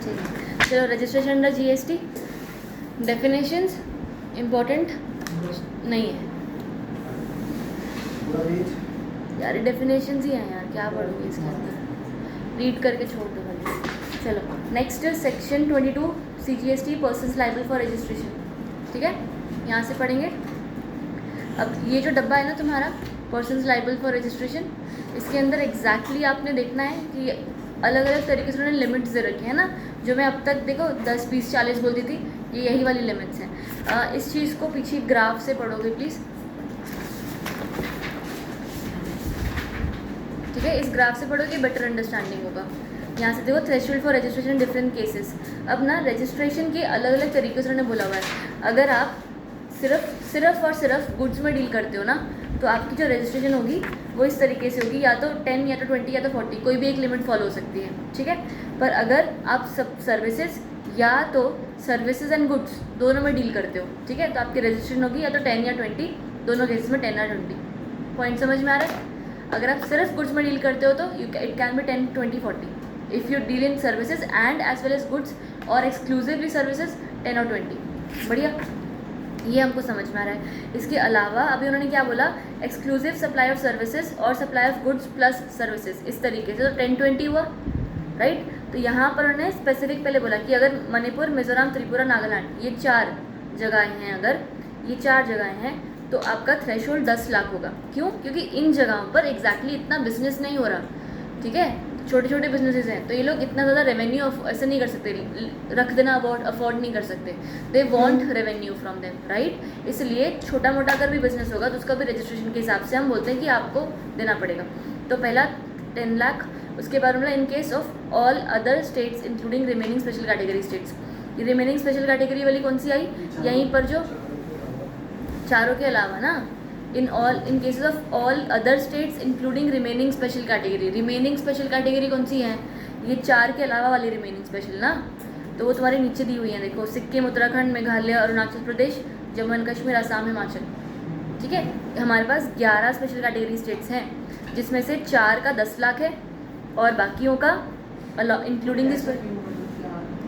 चाहिए। चलो registration under GST, definitions important नहीं है यार, डेफिनेशंस ही हैं यार, क्या पढ़ोगे इसके अंदर, रीड करके छोड़ दो भाई। चलो next section 22 CGST persons liable for registration, ठीक है, यहाँ से पढ़ेंगे। अब ये जो डब्बा है ना तुम्हारा पर्सन्स लाइबल फॉर रजिस्ट्रेशन, इसके अंदर एग्जैक्टली आपने देखना है कि अलग अलग तरीके से उन्होंने लिमिट्स दे रखी है ना, जो मैं अब तक देखो 10, 20, 40 बोलती थी, ये यही वाली लिमिट्स हैं। इस चीज़ को पीछे ग्राफ से पढ़ोगे प्लीज़, ठीक है, इस ग्राफ से पढ़ोगे बेटर अंडरस्टैंडिंग होगा। यहाँ से देखो threshold for registration different cases. अब ना रजिस्ट्रेशन के अलग अलग तरीके से उन्होंने बोला हुआ है। अगर आप सिर्फ और सिर्फ गुड्स में डील करते हो ना, तो आपकी जो रजिस्ट्रेशन होगी वो इस तरीके से होगी, या तो 10 या तो 20 या तो 40, कोई भी एक लिमिट फॉलो हो सकती है, ठीक है। पर अगर आप सब सर्विसेज या तो सर्विसेज एंड गुड्स दोनों में डील करते हो, ठीक है, तो आपकी रजिस्ट्रेशन होगी या तो 10 या 20, दोनों केसेस में 10 या 20। पॉइंट समझ में आ रहा है? अगर आप सिर्फ गुड्स में डील करते हो तो it can be 10, 20, 40। If you deal in services and as well as goods और एक्सक्लूसिवली सर्विसेज 10 और 20। बढ़िया, ये हमको समझ में आ रहा है। इसके अलावा अभी उन्होंने क्या बोला, एक्सक्लूसिव सप्लाई ऑफ सर्विसेज और supply of goods plus services, इस तरीके से तो 10, 20 हुआ, राइट। तो यहाँ पर उन्होंने स्पेसिफिक पहले बोला कि अगर मणिपुर, मिजोरम, त्रिपुरा, नागालैंड, ये 4 जगहें हैं, अगर ये 4 जगहें हैं तो आपका थ्रेशोल्ड 10 लाख होगा। क्यों? क्योंकि इन जगहों पर एग्जैक्टली इतना बिजनेस नहीं हो रहा, ठीक है, छोटे छोटे बिजनेसेस हैं, तो ये लोग इतना ज़्यादा रेवेन्यू ऐसे नहीं कर सकते, रख देना अफोर्ड नहीं कर सकते। They want revenue from them, right. इसलिए छोटा मोटा अगर भी बिजनेस होगा तो उसका भी रजिस्ट्रेशन के हिसाब से हम बोलते हैं कि आपको देना पड़ेगा। तो पहला 10 लाख, उसके बाद मतलब इन case of all other states including remaining special category states. ये रिमेनिंग स्पेशल कैटेगरी वाली कौन सी आई? यहीं पर जो चारों के अलावा ना, in cases of all other states including remaining special category. Remaining special category कौन सी है? ये 4 के अलावा वाली रिमेनिंग स्पेशल ना, तो वो तुम्हारे नीचे दी हुई है, देखो, सिक्किम, उत्तराखंड, मेघालय, अरुणाचल प्रदेश, जम्मू एंड कश्मीर, असम, हिमाचल, ठीक है। हमारे पास 11 स्पेशल कैटेगरी स्टेट्स हैं, जिसमें से 4 का 10 लाख है और बाकियों का इंक्लूडिंग दिस,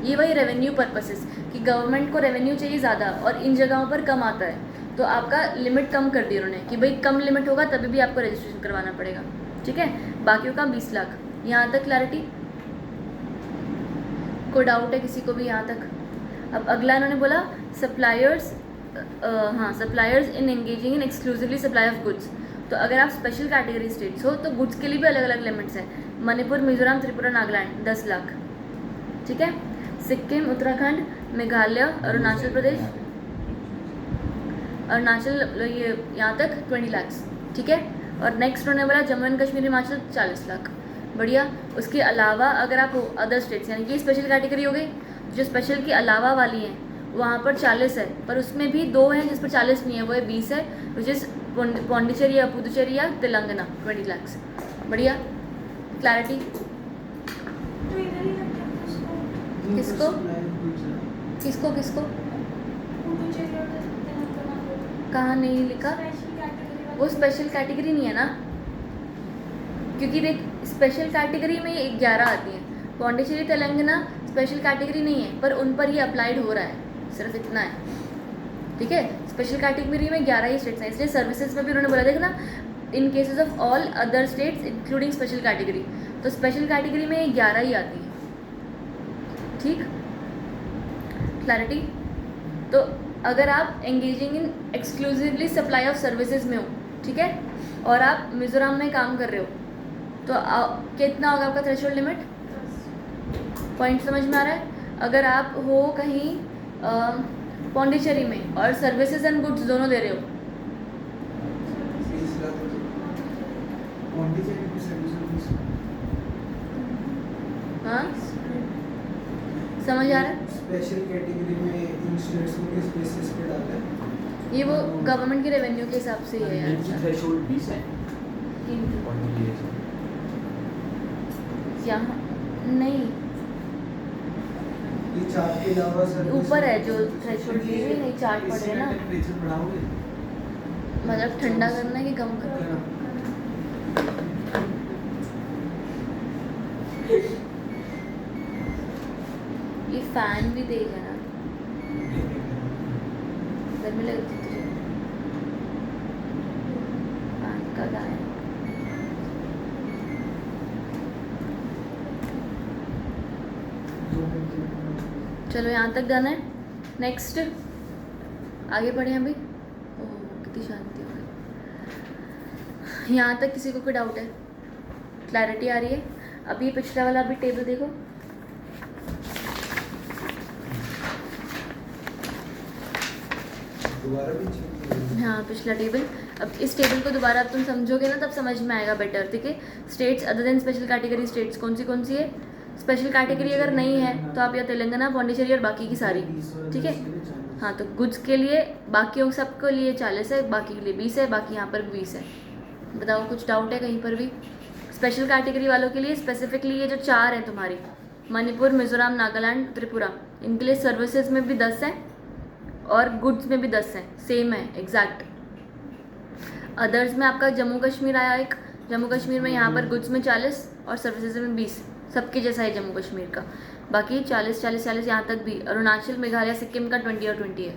ये वही रेवेन्यू पर्पसेस कि गवर्नमेंट को रेवेन्यू चाहिए ज़्यादा और इन जगहों पर कम आता है, तो आपका लिमिट कम कर दी उन्होंने कि भाई कम लिमिट होगा तभी भी आपको रजिस्ट्रेशन करवाना पड़ेगा, ठीक है। बाकियों का 20 लाख। यहाँ तक क्लैरिटी? कोई डाउट है किसी को भी यहाँ तक? अब अगला इन्होंने बोला suppliers, suppliers in engaging in exclusively supply of goods. तो अगर आप स्पेशल कैटेगरी स्टेट्स हो तो गुड्स के लिए भी अलग अलग लिमिट्स हैं। मणिपुर, मिजोरम, त्रिपुरा, नागालैंड 10 लाख, ठीक है। सिक्किम, उत्तराखंड, मेघालय, अरुणाचल प्रदेश, ये यहाँ तक 20 लाख, ठीक है। और नेक्स्ट उन्होंने बोला जम्मू एंड कश्मीर, हिमाचल 40 लाख। बढ़िया। उसके अलावा अगर आप अदर स्टेट्स, यानी कि स्पेशल कैटेगरी हो गई, जो स्पेशल के अलावा वाली हैं वहाँ पर 40 है, पर उसमें भी 2 हैं जिस पर 40 नहीं है, वो है 20 है, विच इज़ पौंडीचेरी या पुदुचेरी या तेलंगाना 20 लाख। बढ़िया, क्लैरिटी? किसको किसको किसको कहाँ नहीं लिखा? वो स्पेशल कैटेगरी नहीं है ना, क्योंकि देख स्पेशल कैटेगरी में 11 आती हैं। पौंडीचेरी, तेलंगाना स्पेशल कैटेगरी नहीं है, पर उन पर ये अप्लाइड हो रहा है, सिर्फ इतना है, ठीक है। स्पेशल कैटेगरी में 11 ही स्टेट्स हैं, इसलिए सर्विसेज में भी उन्होंने बोला देखना in cases of all other states including special category, तो स्पेशल कैटेगरी में 11 ही आती है, ठीक। क्लैरिटी? तो अगर आप engaging in exclusively supply of services में हो, ठीक है, और आप मिजोरम में काम कर रहे हो, तो कितना होगा आपका थ्रेशोल्ड लिमिट? पॉइंट समझ में आ रहा है? अगर आप हो कहीं पौंडीचेरी में और सर्विसेज एंड गुड्स दोनों दे रहे हो, हाँ समझ आ रहा है? स्पेशल कैटेगरी में इन स्टेट्स को किस बेसिस पे डालते हैं? ये वो गवर्नमेंट के रेवेन्यू के हिसाब से ही है यार। थ्रेशोल्ड 20 है यहाँ नहीं, ये 4 के अलावा सर ऊपर है जो थ्रेशोल्ड भी नहीं, चार्ट पड़ रहे हैं ना, टेंपरेचर बढ़ाओगे मतलब ठंडा करना है कि कम करना? ये फैन भी तेज है ना, गर्मी लगती तुझे? फैन का क्या है? चलो यहाँ तक डन है। नेक्स्ट आगे बढ़े अभी। ओह कितनी शांति हो गई। यहाँ तक किसी को कोई डाउट है? क्लैरिटी आ रही है? अभी पिछला वाला भी टेबल देखो। दोबारा भी check हाँ पिछला टेबल। अब इस टेबल को दोबारा अब तुम समझोगे ना तब समझ में आएगा बेटर, ठीक है। States other than special category states कौन सी है? स्पेशल कैटेगरी अगर नहीं है तो आप या तेलंगाना, पौंडीचेरी और बाकी की सारी, ठीक है। हाँ तो गुड्स के लिए बाकियों सबके लिए 40 है, बाकी के लिए 20 है, बाकी यहाँ पर 20 है। बताओ कुछ डाउट है कहीं पर भी? स्पेशल कैटेगरी वालों के लिए स्पेसिफिकली ये जो 4 हैं तुम्हारी, मणिपुर, मिजोरम, नागालैंड, त्रिपुरा, इनके लिए सर्विसेज में भी 10 है और गुड्स में भी 10 है, सेम है एग्जैक्ट। अदर्स में आपका जम्मू कश्मीर आया एक, जम्मू कश्मीर में यहाँ पर गुड्स में 40 और सर्विसेज में 20, सबके जैसा है जम्मू कश्मीर का। बाकी 40 यहाँ तक भी। अरुणाचल, मेघालय, सिक्किम का 20 और 20 है,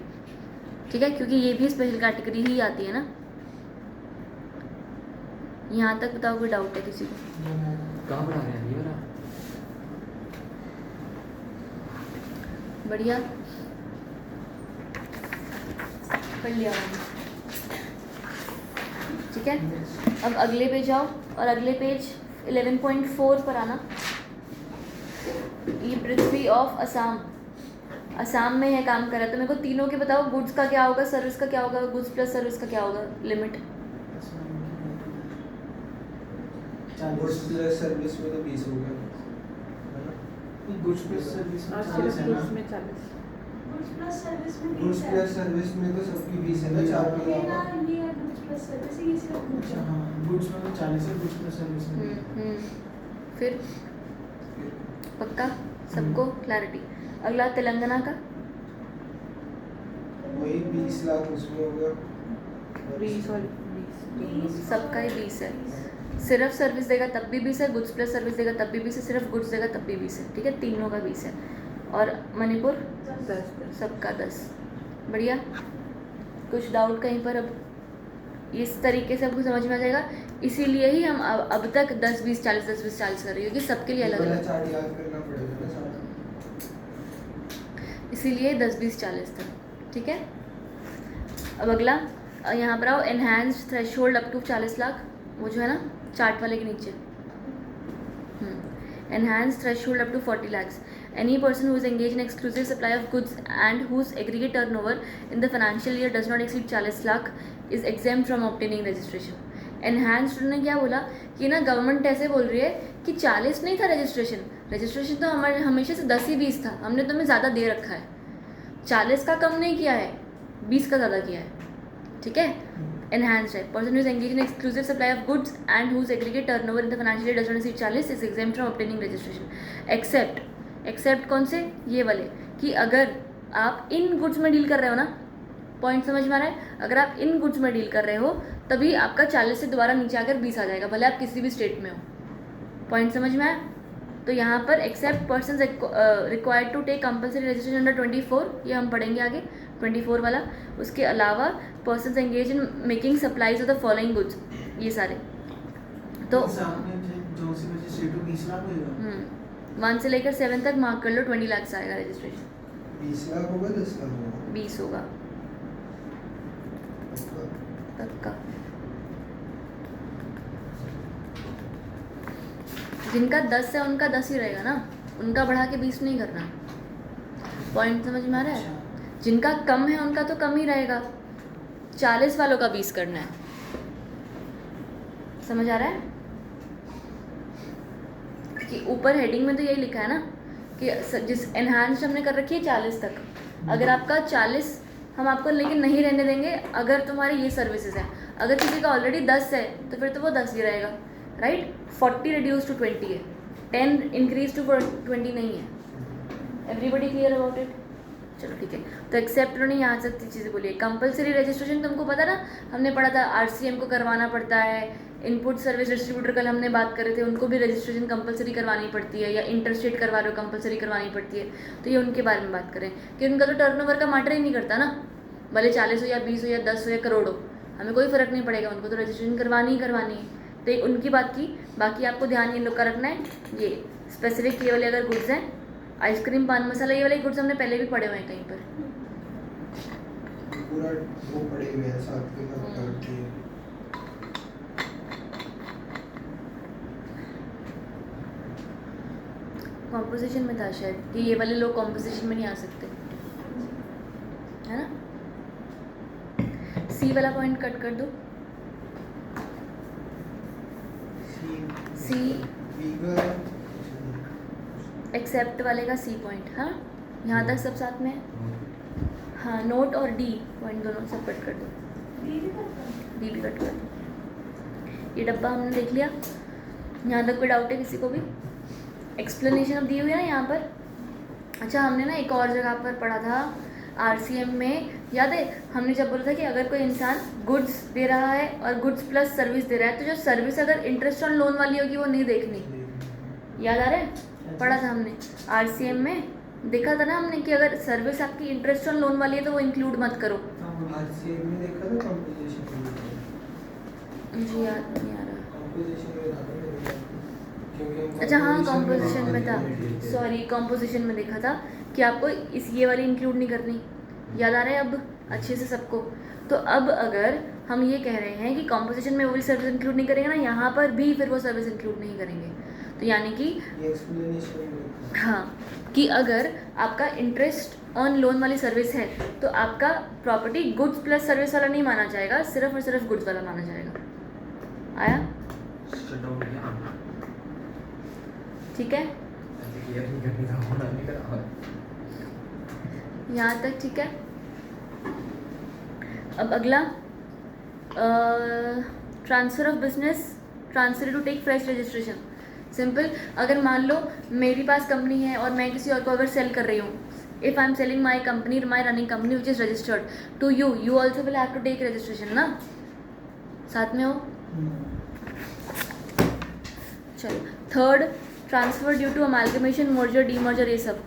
ठीक है, क्योंकि ये भी स्पेशल कैटेगरी ही आती है ना। यहाँ तक बताओ कोई डाउट है किसी को? कहाँ पढ़ा रहे हैं ये वाला? बढ़िया पढ़ लिया मैंने, ठीक है। अब अगले पे जाओ और अगले पेज 11.4 पर आना। ये पृथ्वी ऑफ असम, असम में है काम कर रहा है। तो मेरे को तीनों के बताओ, गुड्स का क्या होगा, सर्विस का क्या होगा, गुड्स प्लस सर्विस का क्या होगा लिमिट? गुड्स प्लस सर्विस में तो 20 हो गया, है ना? गुड्स प्लस सर्विस में 40 है ना? गुड्स प्लस सर्विस में गुड्स प्लस सर्विस में तो सबकी 20 है ना, 4 के अलावा। ये गुड्स प्लस सर्विस ये सिर्फ गुड्स अच्छा हाँ, गुड्स में तो 40 है, गुड्स प्लस सर्विस में फिर पक्का सबको क्लैरिटी। अगला तेलंगाना का वही 20 लाख उसमें होगा, 20 और 20 सबका ही 20 है। सिर्फ सर्विस देगा तब भी 20 है, गुड्स प्लस सर्विस देगा तब भी 20 है, सिर्फ गुड्स देगा तब भी 20 है, ठीक है, तीनों का 20 है। और मणिपुर 10 सबका 10। बढ़िया। कुछ डाउट कहीं पर? अब इस तरीके से आपको समझ में आ जाएगा। इसीलिए ही हम अब तक 10 20 40 10 20 40 कर रही है, क्योंकि सबके लिए अलग पहले अलग, 4 याद करना पड़ेगा ना सारा। इसीलिए 10 20 40 तक, ठीक है। अब अगला यहाँ पर आओ, enhanced threshold up to 40 lakh, वो जो है ना चार्ट वाले के नीचे, enhanced threshold up to 40 lakhs. Any person who is engaged in exclusive supply of goods and whose aggregate turnover in the financial year does not exceed 40 lakh is exempt from obtaining registration. Enhanced ने क्या बोला कि ना government ऐसे बोल रही है कि 40 नहीं था रजिस्ट्रेशन, रजिस्ट्रेशन तो हमारे हमेशा से 10 ही 20 था, हमने तुम्हें ज़्यादा दे रखा है, 40 का कम नहीं किया है, 20 का ज़्यादा किया है, ठीक है। Enhanced है, person who is engaged in exclusive supply of goods and whose aggregate turnover in the financial year does not exceed 40 is exempt from obtaining registration. Except कौन से? ये वाले, कि अगर आप इन गुड्स में डील कर रहे हो ना, पॉइंट समझ में आ रहा है? अगर आप इन गुड्स में डील कर रहे हो तभी आपका 40 से दोबारा नीचे आकर 20 आ जाएगा, भले आप किसी भी स्टेट में हो। पॉइंट समझ में आया? तो यहाँ पर except person required to take compulsory registration under 24, ये हम पढ़ेंगे आगे 24 वाला। उसके अलावा person engaged in making supplies of the following goods, ये सारे। तो जो सी वजह से 20 लाख होगा। 1 से लेकर 7 तक मार्क कर लो, 20 लाख आएगा रजिस्ट्रेशन। 20 लाख होगा, 10 लाख होगा, 20 होगा पक्का। जिनका 10 है उनका 10 ही रहेगा ना, उनका बढ़ा के 20 नहीं करना। पॉइंट समझ में आ रहा है? जिनका कम है उनका तो कम ही रहेगा, 40 वालों का 20 करना है। समझ आ रहा है? कि ऊपर हेडिंग में तो यही लिखा है ना कि जिस एनहांस्ड हमने कर रखी है 40 तक, अगर आपका 40 हम आपको लेकिन नहीं रहने देंगे अगर तुम्हारे ये सर्विसेज हैं। अगर किसी का ऑलरेडी 10 है तो फिर तो वो 10 ही रहेगा, राइट। 40 रिड्यूस टू 20 है, 10 इंक्रीज टू 20 नहीं है। Everybody clear about it? चलो ठीक है, तो एक्सेप्ट उन्होंने यहाँ तक चीज़ें बोली है। कंपलसरी रजिस्ट्रेशन तुमको पता ना, हमने पढ़ा था RCM को करवाना पड़ता है। इनपुट सर्विस डिस्ट्रीब्यूटर कल हमने बात कर रहे थे, उनको भी रजिस्ट्रेशन कंपलसरी करवानी पड़ती है, या इंटरस्टेट करवा रहे हो कंपलसरी करवानी पड़ती है। तो ये उनके बारे में बात करें कि उनका तो टर्नओवर का मैटर ही नहीं करता ना, भले 40 हो या 20 हो या 10 हो या करोड़ हो, हमें कोई फ़र्क नहीं पड़ेगा, उनको तो रजिस्ट्रेशन करवानी ही करवानी है। तो ये उनकी बात की। बाकी आपको ध्यान ये लोग का रखना है, ये स्पेसिफिक ये वाले अगर गुड्स हैं, आइसक्रीम पान मसाला ये वाले गुड्स हमने पहले भी पढ़े हुए हैं कहीं पर। पूरा वो पड़े हुए हैं साथ में करते हैं। कॉम्पोजिशन में था शायद कि ये वाले लोग कॉम्पोजिशन में नहीं आ सकते, है ना। सी वाला पॉइंट कट कर दो। सी एक्सेप्ट वाले का सी पॉइंट, हाँ यहाँ तक सब साथ में है। हाँ, नोट और डी पॉइंट दोनों सब कट कर दो, डी भी कट कर दो। ये डब्बा हमने देख लिया, यहाँ तक कोई डाउट है किसी को भी? एक्सप्लेनेशन अब दी हुई है ना यहाँ पर। अच्छा, हमने ना एक और जगह पर पढ़ा था RCM में, याद है हमने जब बोला था कि अगर कोई इंसान गुड्स दे रहा है और गुड्स प्लस सर्विस दे रहा है, तो जो सर्विस अगर इंटरेस्ट ऑन लोन वाली होगी वो नहीं देखनी। याद आ रहा है? पढ़ा था हमने RCM में, देखा था ना हमने कि अगर सर्विस आपकी इंटरेस्ट ऑन लोन वाली है तो वो इंक्लूड मत करो। RCM में देखा था, कंपोजिशन में मुझे याद नहीं आ रहा। कंपोजिशन में था क्योंकि अच्छा हाँ, कॉम्पोजिशन में था, सॉरी कॉम्पोजिशन में देखा था कि आपको इस ये वाली इंक्लूड नहीं करनी। याद आ रहा है अब अच्छे से सबको? तो अब अगर हम ये कह रहे हैं कि कॉम्पोजिशन में वो वाली सर्विस इंक्लूड नहीं करेंगे ना, यहाँ पर भी फिर वो सर्विस इंक्लूड नहीं करेंगे। तो यानी कि ये एक्सप्लेनेशन हाँ, कि अगर आपका इंटरेस्ट ऑन लोन वाली सर्विस है तो आपका प्रॉपर्टी गुड्स प्लस सर्विस वाला नहीं माना जाएगा, सिर्फ और सिर्फ गुड्स वाला माना जाएगा। आया? शट डाउन किया ठीक है, ऐसे क्लियर नहीं करने का होना नहीं करा। यहाँ तक ठीक है। अब अगला transfer of business, transfer to take fresh registration. Simple, अगर मान लो मेरी पास कंपनी है और मैं किसी और को अगर सेल कर रही हूँ, if I am selling my company, my running company which is registered to you, you also will have to take registration ना, साथ में हो। चलो, third transfer due to amalgamation, merger, demerger, ये सब।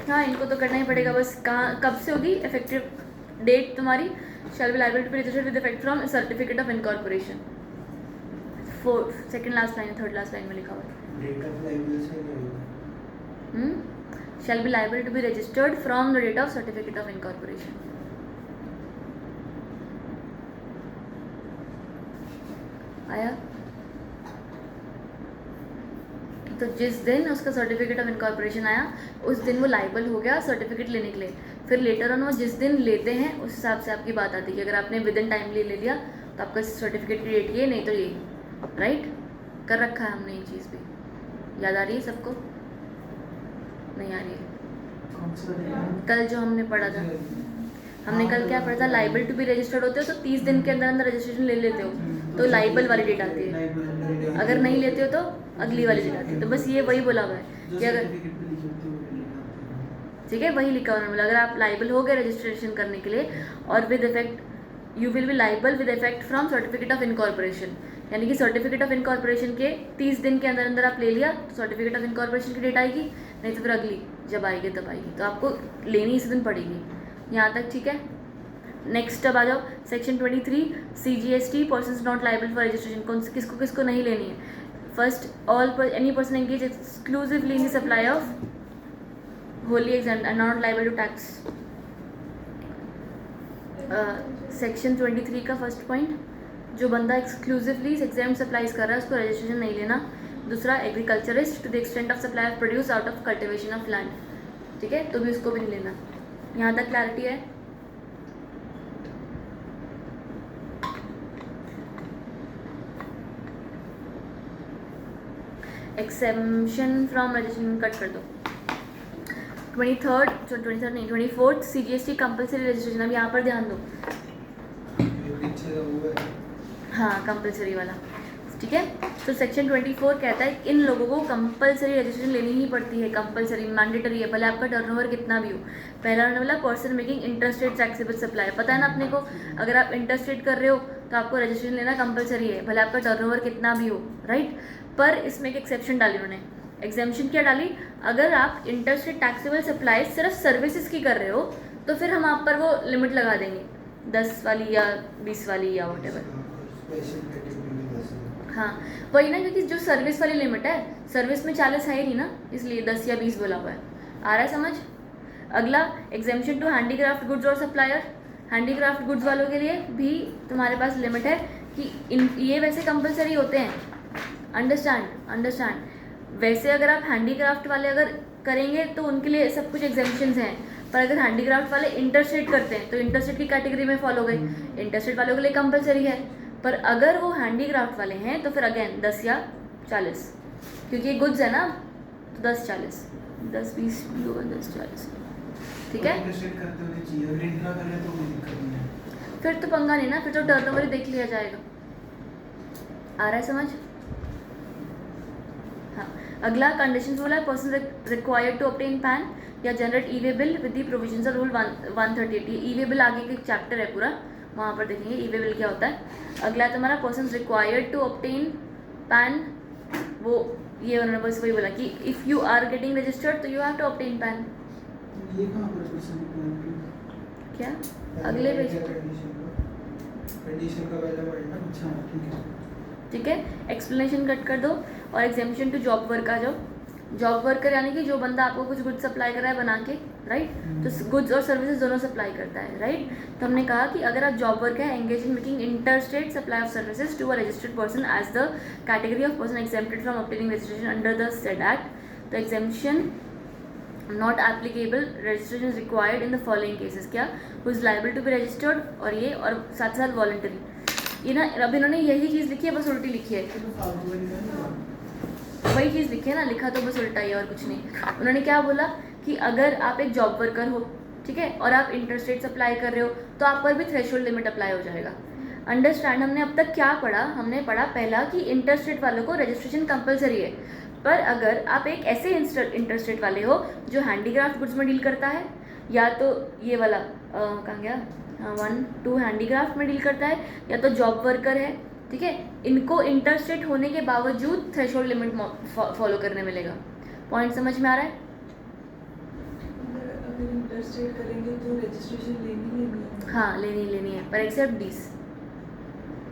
हाँ, इनको तो करना ही पड़ेगा। बस कहाँ कब से होगी इफेक्टिव डेट तुम्हारी? Shall be liable to be registered with effect from certificate of incorporation. Second last line, third last line में लिखा हुआ है। डेट ऑफ लाइबल से नहीं होगा। Shall be liable to be registered from the date of certificate of incorporation. आया? तो जिस दिन उसका सर्टिफिकेट ऑफ इनकॉर्पोरेशन आया उस दिन वो लाइबल हो गया सर्टिफिकेट लेने के लिए। फिर लेटर ऑन वो जिस दिन लेते हैं उस हिसाब से आपकी बात आती है कि अगर आपने विद इन टाइमली ले लिया तो आपका सर्टिफिकेट की डेट ये, नहीं तो ये। राइट? कर रखा है हमने ये चीज़ भी। याद आ रही है सबको? नहीं आ रही है? कल जो हमने पढ़ा था, हमने कल क्या पढ़ा था? लाइबल टू बी रजिस्टर्ड होते हो तो 30 दिन के अंदर अंदर रजिस्ट्रेशन ले लेते हो तो लाइबल वाली डेट आती है, अगर नहीं लेते हो तो अगली वाली डेट आती है। तो बस ये वही बोला हुआ है कि अगर, ठीक है, वही लिखा हुआ है। अगर आप लाइबल हो गए रजिस्ट्रेशन करने के लिए और with effect, you will be liable with effect from certificate of incorporation, यानी कि सर्टिफिकेट ऑफ इनकॉर्पोरेशन के 30 दिन के अंदर अंदर आप ले लिया तो सर्टिफिकेट ऑफ इनकॉर्पोरेशन की डेट आएगी, नहीं तो फिर अगली जब आएगी तब आएगी। तो आपको लेनी इस दिन पड़ेगी। यहाँ तक ठीक है? नेक्स्ट अब आ जाओ section 23 CGST, persons not liable for registration. कौन से किसको किसको नहीं लेनी है? First, all any person engaged exclusively in the supply of wholly exempt and not liable to tax. Section 23 का फर्स्ट पॉइंट, जो बंदा एक्सक्लूसिवली एग्जाम्प्ट सप्लाईज कर रहा है उसको रजिस्ट्रेशन नहीं लेना। दूसरा, agriculturist to the extent of supply of produce out of cultivation of land, ठीक है, तो भी उसको भी नहीं लेना। यहाँ तक क्लैरिटी है? एक्सेम्पशन फ्रॉम रजिस्ट्रेशन कट कर दो। 23rd नहीं 24th CGST कंपलसरी रजिस्ट्रेशन। अब यहाँ पर ध्यान दो, हाँ कंपलसरी वाला। ठीक है। तो सेक्शन 24 कहता है इन लोगों को कंपलसरी रजिस्ट्रेशन लेनी ही पड़ती है, कंपलसरी मैंडेटरी है, भले आपका टर्नओवर कितना भी हो। पहला उन्होंने बोला person making interstate taxable supply, पता है ना अपने को, अगर आप इंटरस्टेट कर रहे हो तो आपको रजिस्ट्रेशन लेना कंपलसरी है, भले आपका टर्नओवर कितना भी हो, राइट। पर इसमें एक एक्सेप्शन डाली उन्होंने। एग्जेम्पशन क्या डाली, अगर आप इंटरस्टेट टैक्सेबल सप्लाई सिर्फ सर्विसेज की कर रहे हो तो फिर हम आप पर वो लिमिट लगा देंगे 10 वाली या 20 वाली या वट एवर। स्पेशल कैटेगरी में 10 है। हाँ वही ना, क्योंकि जो सर्विस वाली लिमिट है, सर्विस में 40 है ही नहीं ना, इसलिए 10 या 20 बोला हुआ है। आ रहा है समझ। अगला एग्जेम्पशन टू हैंडीक्राफ्ट गुड्स और सप्लायर, हैंडीक्राफ्ट गुड्स वालों के लिए भी तुम्हारे पास लिमिट है कि ये वैसे कंपलसरी होते हैं, अंडरस्टैंड। वैसे अगर आप हैंडीक्राफ्ट वाले अगर करेंगे तो उनके लिए सब कुछ एग्जेम्पशंस हैं, पर अगर हैंडीक्राफ्ट वाले इंटरस्टेट करते हैं तो इंटरस्टेट की कैटेगरी में फॉलो गई, इंटरस्टेट वालों के लिए कंपलसरी है। पर अगर वो हैंडीक्राफ्ट वाले हैं तो फिर अगेन 10 या 40, क्योंकि ये गुड्स है ना, तो 10-40, 10-20 भी होगा, 10-40, ठीक है। इंटरस्टेट करते हुए चाहिए, अगर इंट्रा कर रहे तो कोई दिक्कत नहीं है। फिर तो पंगा नहीं ना, फिर तो टर्नओवर ही देख लिया जाएगा। आ रहा है समझ। हाँ अगला कंडीशन बोला, person required to obtain PAN या generate e way bill with the provisions of rule 138। E way bill आगे का चैप्टर है पूरा, वहाँ पर देखेंगे ई वे बिल क्या होता है। अगला तुम्हारा person required to obtain PAN, वो ये उन्होंने बस वही बोला कि if you are getting registered तो you have to obtain PAN. ये कहाँ पर पर्सन रिक्वायर्ड? क्या अगले पेज, कंडीशन का पहला वर्ड ना। अच्छा ठीक है। ठीक है। एक्सप्लेनेशन कट कर दो और एग्जामिशन टू जॉब वर्क आ जाओ। जॉब वर्कर यानी कि जो बंदा आपको कुछ गुड्स सप्लाई कर रहा है बना के, राइट, तो गुड्स और सर्विसेज दोनों सप्लाई करता है, राइट। तो हमने कहा कि अगर आप जॉब वर्कर है, engage in making interstate supply of services to a registered person as the category of person exempted from obtaining registration under the said act, तो exemption not applicable, registration is required in the following cases. क्या, who is liable to be registered, और ये और साथ साथ voluntary. ये ना अब इन्होंने यही चीज़ लिखी है, बस उल्टी लिखी है, तो फालतू में नहीं वही चीज़ लिखी है ना, लिखा तो बस उल्टा ही है और कुछ नहीं। उन्होंने क्या बोला कि अगर आप एक जॉब वर्कर हो, ठीक है, और आप इंटरस्टेट सप्लाई कर रहे हो तो आप पर भी थ्रेशोल्ड लिमिट अप्लाई हो जाएगा। अंडरस्टैंड। हमने अब तक क्या पढ़ा, हमने पढ़ा पहला कि इंटरस्टेट वालों को रजिस्ट्रेशन कंपलसरी है, पर अगर आप एक ऐसे इंटरस्टेट वाले हो जो हैंडीक्राफ्ट गुड्स में डील करता है, या तो ये वाला कहाँ गया, 1-2 हैंडीक्राफ्ट में डील करता है, या तो जॉब वर्कर है, ठीक है, इनको इंटरस्टेट होने के बावजूद थ्रेशोल्ड लिमिट फॉलो करने मिलेगा। पॉइंट समझ में आ रहा है। अगर इंटरस्टेट करेंगे तो रजिस्ट्रेशन लेनी है। हाँ लेनी है, पर एक्सेप्ट दिस।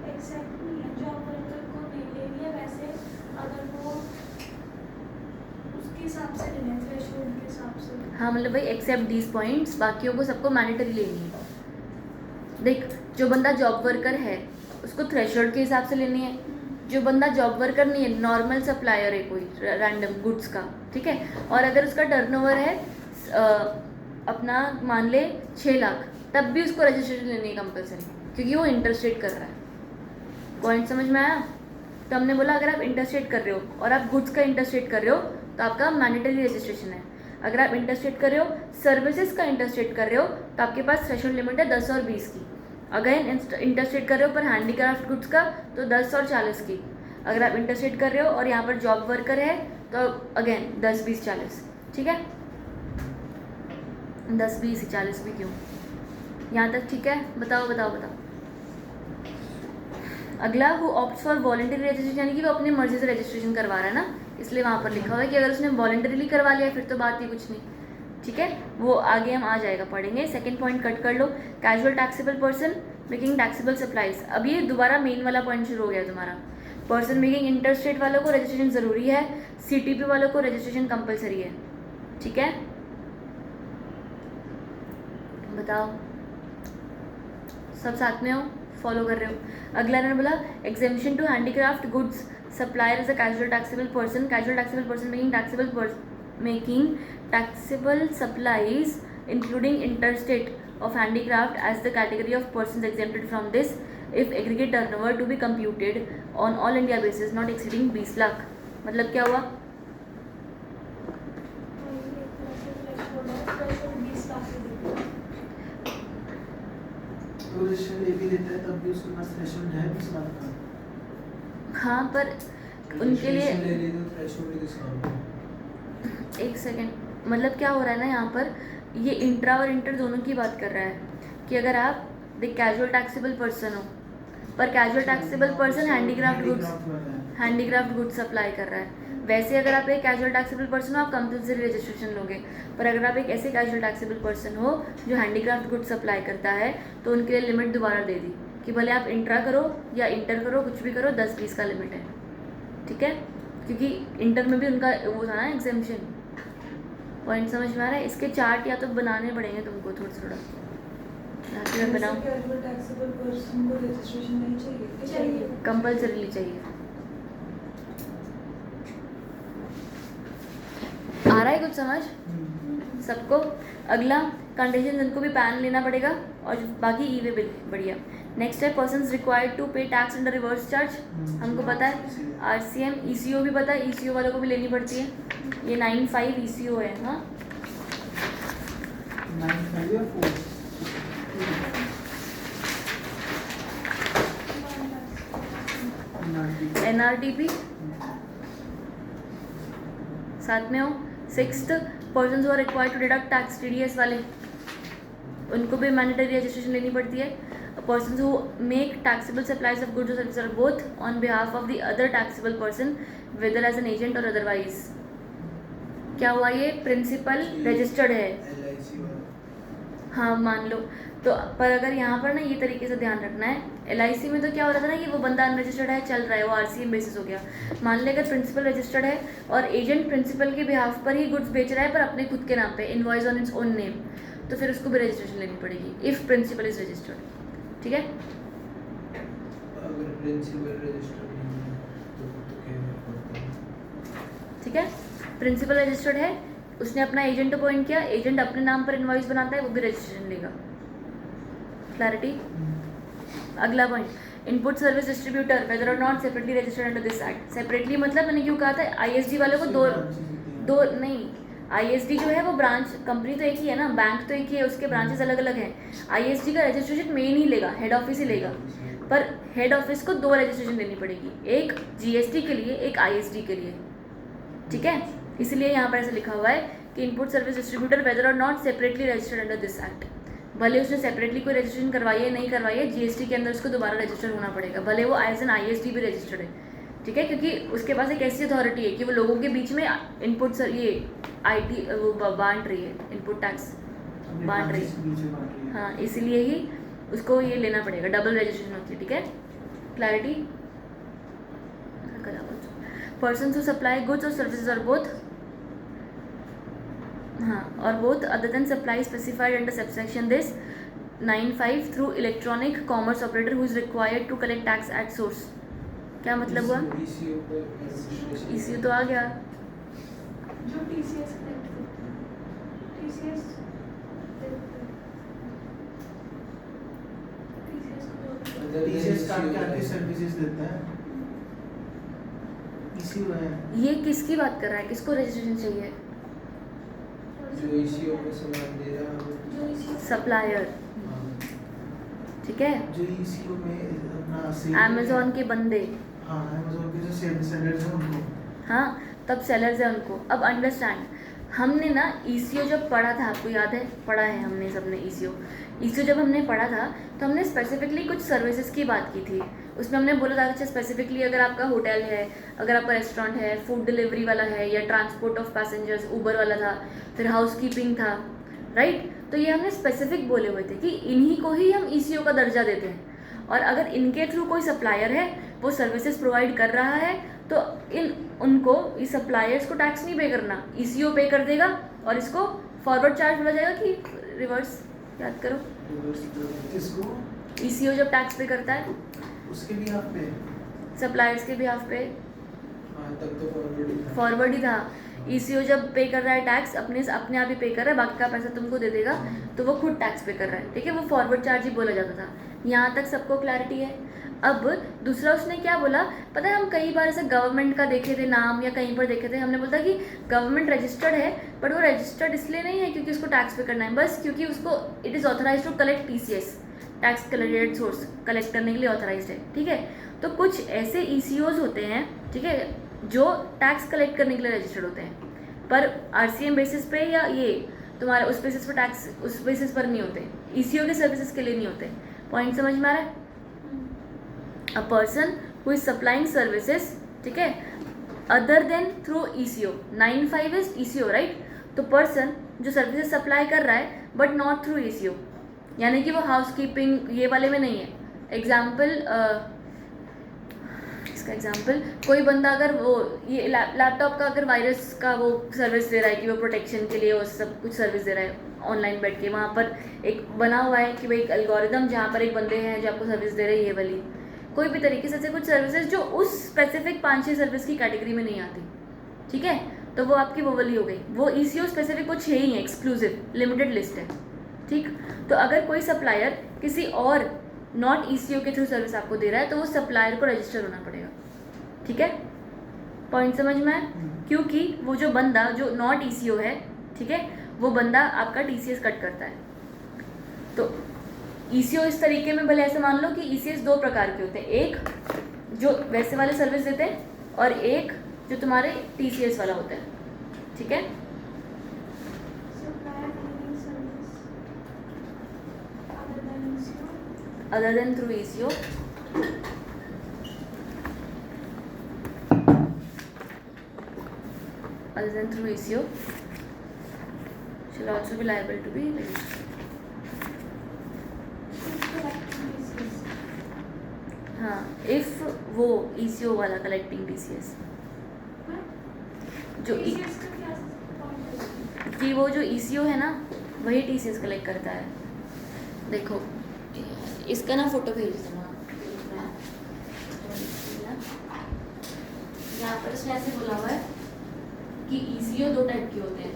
एक्सेप्ट नहीं है, जॉब वर्कर को नहीं लेनी है, वैसे अगर वो उसके हिसाब से लेना है, थ्रेशोल्ड के हिसाब से। हाँ मतलब भाई एक्सेप्ट दीज पॉइंट्स, बाकियों को सबको मैंडेटरी लेनी है। देख, जो बंदा जॉब वर्कर है उसको थ्रेशोल्ड के हिसाब से लेनी है, जो बंदा जॉब वर्कर नहीं है, नॉर्मल सप्लायर है कोई रैंडम गुड्स का, ठीक है, और अगर उसका टर्नओवर है अपना मान ले 6 लाख, तब भी उसको रजिस्ट्रेशन लेनी है कंपलसरी, क्योंकि वो इंटरस्टेट कर रहा है। पॉइंट समझ में आया। तो हमने बोला अगर आप इंटरस्टेट कर रहे हो और आप गुड्स का इंटरस्टेट कर रहे हो तो आपका मैंडेटरी रजिस्ट्रेशन है। अगर आप इंटरस्टेट कर रहे हो, सर्विसेज का इंटरस्टेट कर रहे हो, तो आपके पास थ्रेशोल्ड लिमिट है 10 और 20 की। अगेन इंटरस्टेट कर रहे हो पर हैंडीक्राफ्ट गुड्स का तो 10 और 40 की। अगर आप इंटरस्टेट कर रहे हो और यहाँ पर जॉब वर्कर है तो अगेन 10, 20, 40, ठीक है, 10, 20, 40 भी क्यों, यहाँ तक ठीक है। बताओ। अगला, who opt for voluntary registration, यानी कि वो अपनी मर्जी से रजिस्ट्रेशन करवा रहा है ना, इसलिए वहाँ पर लिखा हुआ है कि अगर उसने वॉलंटरीली करवा लिया फिर तो बात ही कुछ नहीं, ठीक है, वो आगे हम आ जाएगा पढ़ेंगे। सेकंड पॉइंट कट कर लो, casual taxable person making taxable supplies. अब ये दोबारा मेन वाला पॉइंट शुरू हो गया तुम्हारा। पर्सन मेकिंग इंटरस्टेट वालों को रजिस्ट्रेशन ज़रूरी है, CTP वालों को रजिस्ट्रेशन कंपलसरी है, ठीक है। बताओ, सब साथ में हो, फॉलो कर रहे हो। अगला ने बोला exemption to handicraft goods supplier is a casual taxable person making taxable supplies including interstate of handicraft as the category of persons exempted from this if aggregate turnover to be computed on all India basis not exceeding 20 lakh. मतलब क्या हुआ, तो registration ले भी लेता है तब भी उसके पास थ्रेशोल्ड है 20 लाख का। हाँ पर उनके लिए Registration ले ली तो threshold किस काम का? एक सेकेंड, मतलब क्या हो रहा है ना यहाँ पर, ये इंट्रा और इंटर दोनों की बात कर रहा है कि अगर आप देख कैजुअल टैक्सेबल पर्सन हो, पर casual taxable person handicraft goods supply कर रहा है। वैसे अगर आप एक कैजुअल टैक्सेबल पर्सन हो आप कंपल्सरी रजिस्ट्रेशन लोगे, पर अगर आप एक ऐसे कैजुअल टैक्सेबल पर्सन हो जो हैंडीक्राफ्ट गुड्स सप्लाई करता है तो उनके लिए लिमिट दोबारा दे दी कि भले आप इंट्रा करो या इंटर करो, कुछ भी करो, 10-20 का लिमिट है, ठीक है, क्योंकि इंटर में भी उनका वो था ना एग्जेम्पशन। पॉइंट समझ में आ रहा है? इसके चार्ट या तो बनाने पड़ेंगे तुमको थोड़ा थोड़ा, बनाओ, कैजुअल टैक्सेबल पर्सन को रजिस्ट्रेशन नहीं चाहिए? चाहिए। कंपल्सरीली चाहिए। आ रहा है कुछ समझ सबको? अगला कंडीशन, इनको भी पैन लेना पड़ेगा और बाकी ई वे बिल, बढ़िया। नेक्स्ट है persons required to pay tax under reverse charge, हमको पता है। आरसीएम, ईसीओ भी पता है, ईसीओ वालों को भी लेनी पड़ती है। ये 95 ईसीओ है। हाँ 95 या 4? एनआरडीपी साथ में हो। Sixth, persons who are required to deduct tax, TDS वाले, उनको भी मैंडेटरी रजिस्ट्रेशन लेनी पड़ती है। Persons who make taxable supplies of goods और services or both on behalf of the other taxable person whether as an agent or otherwise. क्या हुआ? ये प्रिंसिपल रजिस्टर्ड है, LIC वाला। हाँ मान लो तो, पर अगर यहाँ पर ना ये तरीके से ध्यान रखना है, LIC में तो क्या हो रहा था ना कि वो बंदा अनरजिस्टर्ड है, चल रहा है, वो आरसीएम बेसिस हो गया। मान ले अगर प्रिंसिपल रजिस्टर्ड है और एजेंट प्रिंसिपल के बिहाफ पर ही गुड्स बेच रहा है पर अपने खुद के नाम पे, invoice on its own name, तो फिर उसको भी रजिस्ट्रेशन लेनी पड़ेगी इफ़ प्रिंसिपल इज रजिस्टर्ड, ठीक है। अगर प्रिंसिपल रजिस्टर्ड नहीं है तो क्या करता है? ठीक है, प्रिंसिपल रजिस्टर्ड है, उसने अपना एजेंट अपॉइंट किया, एजेंट अपने नाम पर इनवॉइस बनाता है, वो भी रजिस्ट्रेशन लेगा। क्लैरिटी? अगला point, input service distributor whether or not separately registered under this act. Separately मतलब मैंने क्यों कहा था, आईएसडी वालों को दो नहीं, आईएसडी जो है वो ब्रांच, कंपनी तो एक ही है ना, बैंक तो एक ही है, उसके ब्रांचेस अलग अलग हैं। आईएसडी का रजिस्ट्रेशन मेन ही लेगा, हेड ऑफिस ही लेगा, पर हेड ऑफिस को 2 रजिस्ट्रेशन लेनी पड़ेगी, एक जीएसटी के लिए, एक आईएसडी के लिए, ठीक है। इसलिए यहाँ पर ऐसा लिखा हुआ है कि input service distributor whether or not separately registered under this act. भले उसने सेपरेटली कोई रजिस्ट्रेशन करवाई है नहीं करवाई है, जीएसटी के अंदर उसको दोबारा रजिस्टर होना पड़ेगा, भले वो एज एन आईएसडी भी रजिस्टर्ड है, ठीक है, क्योंकि उसके पास एक ऐसी अथॉरिटी है कि वो लोगों के बीच में इनपुट ये आईटी वो बांट रही है, इनपुट टैक्स बांट रही है, हाँ, इसलिए ही उसको ये लेना पड़ेगा, डबल रजिस्ट्रेशन होती है, ठीक है। Clarity? Persons who supply goods और सर्विसेज और बोथ, हाँ, और both other than supply specified under subsection this 95 through electronic commerce operator who is required to collect tax at source. क्या मतलब हुआ? ECO पे registration। ईसीयू तो आ गया, जो टीसीएस कलेक्ट करता है, टीसीएस Other than टीसीएस का ECO क्या क्या है। सर्विसेज देता है? इसी है। ये किसकी बात कर रहा है, किसको रजिस्ट्रेशन चाहिए? जो ECO पे सामान दे रहा है वो- जो इसी सप्लायर, हाँ। ठीक है, जो ईसीओ में अपना सेल अमेजोन के बंदे, हाँ अमेजोन के जो सेलर्स हैं उनको, हाँ, तब सेलर्स है उनको। अब अंडरस्टैंड, हमने ना ईसीओ जब पढ़ा था, आपको याद है, पढ़ा है हमने सबने ईसीओ जब हमने पढ़ा था तो हमने स्पेसिफिकली कुछ सर्विसेज की बात की थी। उसमें हमने बोला था अच्छा स्पेसिफिकली अगर आपका होटल है, अगर आपका रेस्टोरेंट है, फूड डिलीवरी वाला है, या ट्रांसपोर्ट ऑफ पैसेंजर्स, ऊबर वाला था, फिर हाउसकीपिंग था, राइट। तो ये हमने स्पेसिफिक बोले हुए थे कि इन्हीं को ही हम ईसीओ का दर्जा देते हैं, और अगर इनके थ्रू कोई सप्लायर है वो सर्विसेज प्रोवाइड कर रहा है तो उनको, इस सप्लायर्स को टैक्स नहीं पे करना, ईसीओ पे कर देगा, और इसको फॉरवर्ड चार्ज बोला जाएगा कि रिवर्स, याद करो, किसको? ईसीओ जब टैक्स पे करता है उसके लिए आप पे सप्लायर्स के बिहाफ पे, हाँ तब तो फॉरवर्ड ही था। फॉरवर्ड ही था। ईसीओ जब पे कर रहा है टैक्स, अपने आप ही पे कर रहा है, बाकी का पैसा तुमको दे देगा, तो वो खुद टैक्स पे कर रहा है, ठीक है, वो फॉरवर्ड चार्ज ही बोला जाता था। यहाँ तक सबको क्लैरिटी है? अब दूसरा उसने क्या बोला पता है, हम कई बार ऐसे गवर्नमेंट का देखे थे नाम, या कहीं पर देखे थे, हमने बोलता कि गवर्नमेंट रजिस्टर्ड है, बट वो रजिस्टर्ड इसलिए नहीं है क्योंकि उसको टैक्स पे करना है, बस क्योंकि उसको it is authorise to collect TCS, tax collected source collect करने के लिए ऑथराइज्ड है, ठीक है। तो कुछ ऐसे ECOs होते हैं, ठीक है, जो टैक्स कलेक्ट करने के लिए रजिस्टर्ड होते हैं, पर RCM बेसिस पे या ये तुम्हारे उस बेसिस पर टैक्स उस बेसिस पर नहीं होते, ECO के सर्विसेज के लिए नहीं होते। पॉइंट समझ में आ रहा है? अ person who is supplying services, ठीक है, other than through ECO, 9(5) is ECO, right. तो पर्सन जो सर्विसेज सप्लाई कर रहा है बट नॉट थ्रू ECO, यानी कि वो हाउसकीपिंग ये वाले में नहीं है। एग्जाम्पल, इसका एग्जाम्पल, कोई बंदा अगर वो ये लैपटॉप का अगर वायरस का वो सर्विस दे रहा है कि वो प्रोटेक्शन के लिए वो सब कुछ सर्विस दे रहा है ऑनलाइन बैठ के, वहाँ पर एक बना हुआ है कि भाई एक एल्गोरिदम जहाँ पर एक बंदे हैं जो आपको सर्विस दे रहे हैं, ये वाली कोई भी तरीके से कुछ सर्विसेज जो उस स्पेसिफिक 5-6 सर्विस की कैटेगरी में नहीं आती, ठीक है, तो वो आपकी वो वाली हो गई। वो ECO स्पेसिफिक कुछ है ही है, एक्सक्लूसिव लिमिटेड लिस्ट है, ठीक। तो अगर कोई सप्लायर किसी और नॉट ECO के थ्रू सर्विस आपको दे रहा है तो वो सप्लायर को रजिस्टर होना पड़ेगा, ठीक है। पॉइंट समझ में आया? क्योंकि वो जो बंदा जो नॉट ECO है, ठीक है, वो बंदा आपका TCS कट करता है। तो ECO इस तरीके में, भले ऐसे मान लो कि ECS 2 प्रकार के होते हैं, एक जो वैसे वाले सर्विस देते हैं और एक जो तुम्हारे TCS वाला होता है, ठीक है। Supplier cleaning service other than ECO. other than through ECO, other than through ECO shall also be liable to be registered. हाँ, if वो ECO वाला collecting TCS जो TCS का क्या point है? कि वो जो ECO है ना वही TCS कलेक्ट करता है। देखो इसका ना फोटो भेज देना, यहाँ पर इसमें ऐसे बोला हुआ है कि ECO 2 टाइप के होते हैं,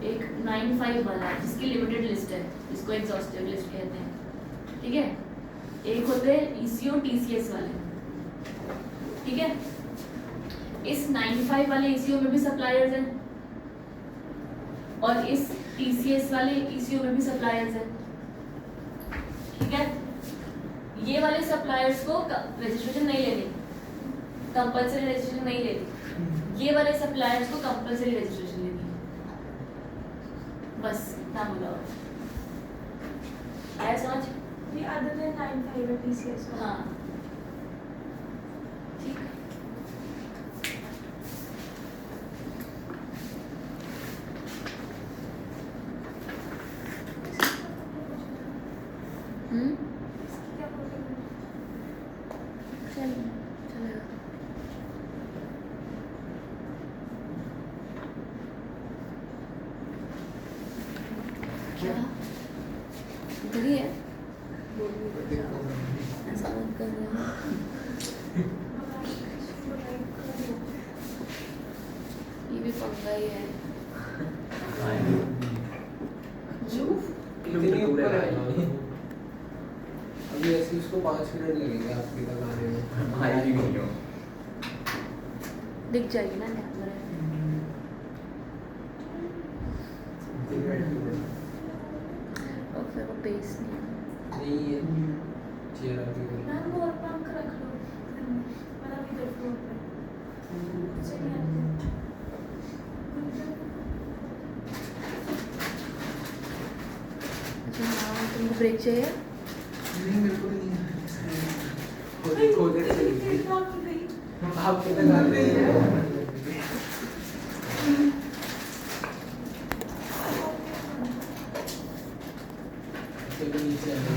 एक 9(5) वाला जिसकी लिमिटेड लिस्ट है, जिसको एग्जॉस्टिव लिस्ट कहते हैं, ठीक है। एक होते हैं ECO TCS वाले, ठीक है। इस 9(5) वाले ECO में भी सप्लायर्स हैं और इस TCS वाले ECO में भी सप्लायर्स हैं, ठीक है। ये वाले सप्लायर्स को रजिस्ट्रेशन नहीं लेनी, कंपलसरी रजिस्ट्रेशन नहीं लेती, ये वाले सप्लायर्स को कंपलसरी रजिस्ट्रेशन लेनी है, बस इतना बोला हुआ है। आया समझ? ये other than 9(5) है TCS का। हाँ, ठीक। इसकी क्या problem है? चलेगा। क्या इधर ही है? ऐसा मत कर रहे हो। ये भी पंगा ही है। कितनी ऊपर है अभी ऐसे उसको 5 मिनट लगेंगे आपके तक आने में। आएगी नहीं हो। दिख जाएगी ना कैमरा। और फिर वो बेस नहीं नहीं है चेयर अभी मैम वो और पंख रख लो मतलब इधर फ्लोर पे से नहीं आते। अच्छा हाँ, तुमको ब्रेक चाहिए? नहीं मेरे को नहीं है। खोदे कितना हो गई? आप कितने डाल रहे हैं? चलो नीचे आ जाओ।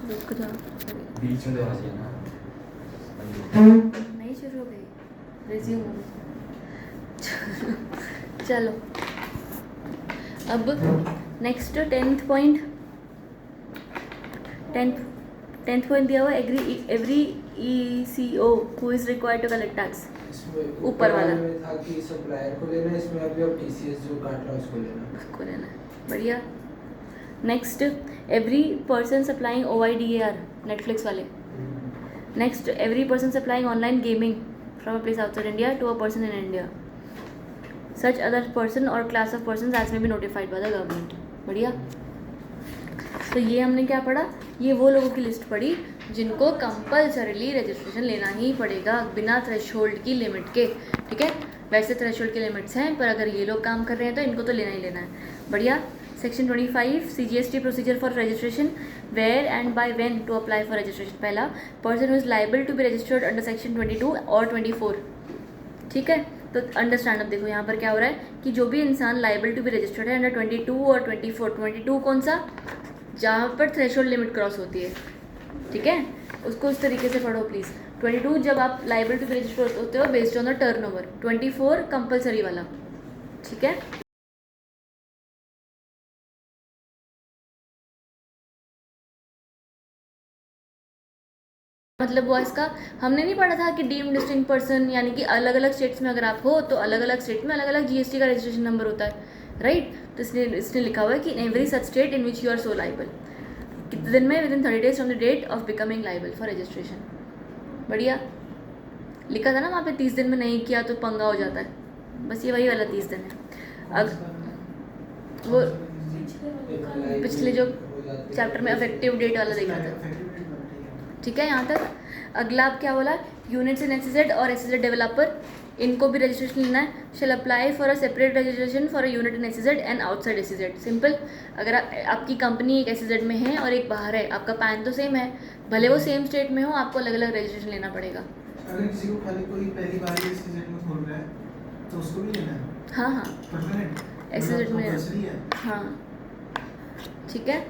रुक जाओ। बीच में देना चाहिए ना। नहीं शुरू हो गई, रिज्यूम। चलो अब नेक्स्ट 10th पॉइंट दिया हुआ, every ECO who is required to collect tax. इसमें ऊपर वाला में था कि सप्लायर को लेना, इसमें अभी अब TCS जो काट रहा है उसको लेना। उसको लेना है, बढ़िया। Next every person supplying OIDAR Netflix वाले, next, every person supplying online gaming from a place outside India to a person in India, such other person और class of person as may be notified by the government. बढ़िया। तो ये हमने क्या पढ़ा, ये वो लोगों की लिस्ट पढ़ी जिनको कंपलसरीली रजिस्ट्रेशन लेना ही पड़ेगा बिना थ्रेशोल्ड की लिमिट के। ठीक है, वैसे थ्रेशोल्ड की लिमिट्स हैं, पर अगर ये लोग काम कर रहे हैं तो इनको तो लेना ही लेना है। बढ़िया। Section 25 CGST procedure for registration, where and by when to apply for registration. पहला, person who is liable to be registered under section 22 और 24। ठीक है, तो अंडरस्टैंड, अब देखो यहाँ पर क्या हो रहा है कि जो भी इंसान लाइबल टू बी रजिस्टर्ड है अंडर 22 और 24। 22 कौन सा, जहाँ पर थ्रेशोल्ड लिमिट क्रॉस होती है। ठीक है, उसको उस तरीके से पढ़ो प्लीज़। 22 जब आप लाइबल टू बी रजिस्टर्ड होते हो based on the turnover. 24 compulsory वाला। ठीक है, मतलब वो इसका हमने नहीं पढ़ा था कि डीम्ड डिस्टिंक्ट पर्सन, यानी कि अलग अलग स्टेट्स में अगर आप हो तो अलग अलग स्टेट में अलग अलग GST का रजिस्ट्रेशन नंबर होता है, राइट। तो इसने लिखा हुआ है कि in every such state in which you are so liable, कितने दिन में, within 30 days from the date of becoming liable for registration. बढ़िया, लिखा था ना वहाँ पे 30 दिन में नहीं किया तो पंगा हो जाता है, बस ये वही वाला 30 दिन है। अब वो पिछले जो चैप्टर में अफेक्टिव डेट वाला देखा था। ठीक है, यहाँ तक। अगला आप क्या बोला, यूनिट्स इन SEZ और SEZ डेवलपर, इनको भी रजिस्ट्रेशन लेना है। Shall apply for a separate registration for a unit in SEZ and outside SEZ। Simple, अगर आपकी कंपनी एक SEZ में है और एक बाहर है, आपका पैन तो सेम है, भले वो सेम स्टेट में हो, आपको अलग अलग रजिस्ट्रेशन लेना पड़ेगा। अगर किसी को खाली कोई पहली बार ही SEZ में खोल रहा है तो उसको भी लेना है। हाँ हाँ, परमानेंट SEZ में है। हाँ, ठीक है,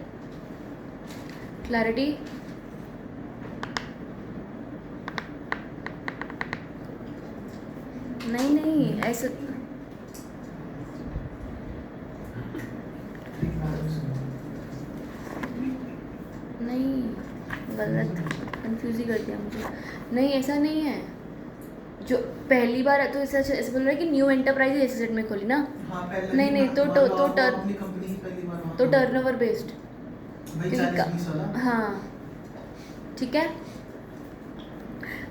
क्लैरिटी। नहीं ऐसा नहीं, गलत कंफ्यूज ही कर दिया मुझे। नहीं, ऐसा नहीं है, जो पहली बार है तो ऐसा बोल रहा है कि न्यू एंटरप्राइज SEZ में खोली ना। हाँ, पहले नहीं नहीं, तो अपनी कंपनी की पहली बार वहाँ तो खोली। Turnover based. भाई 40-20 वाला। हाँ, ठीक है।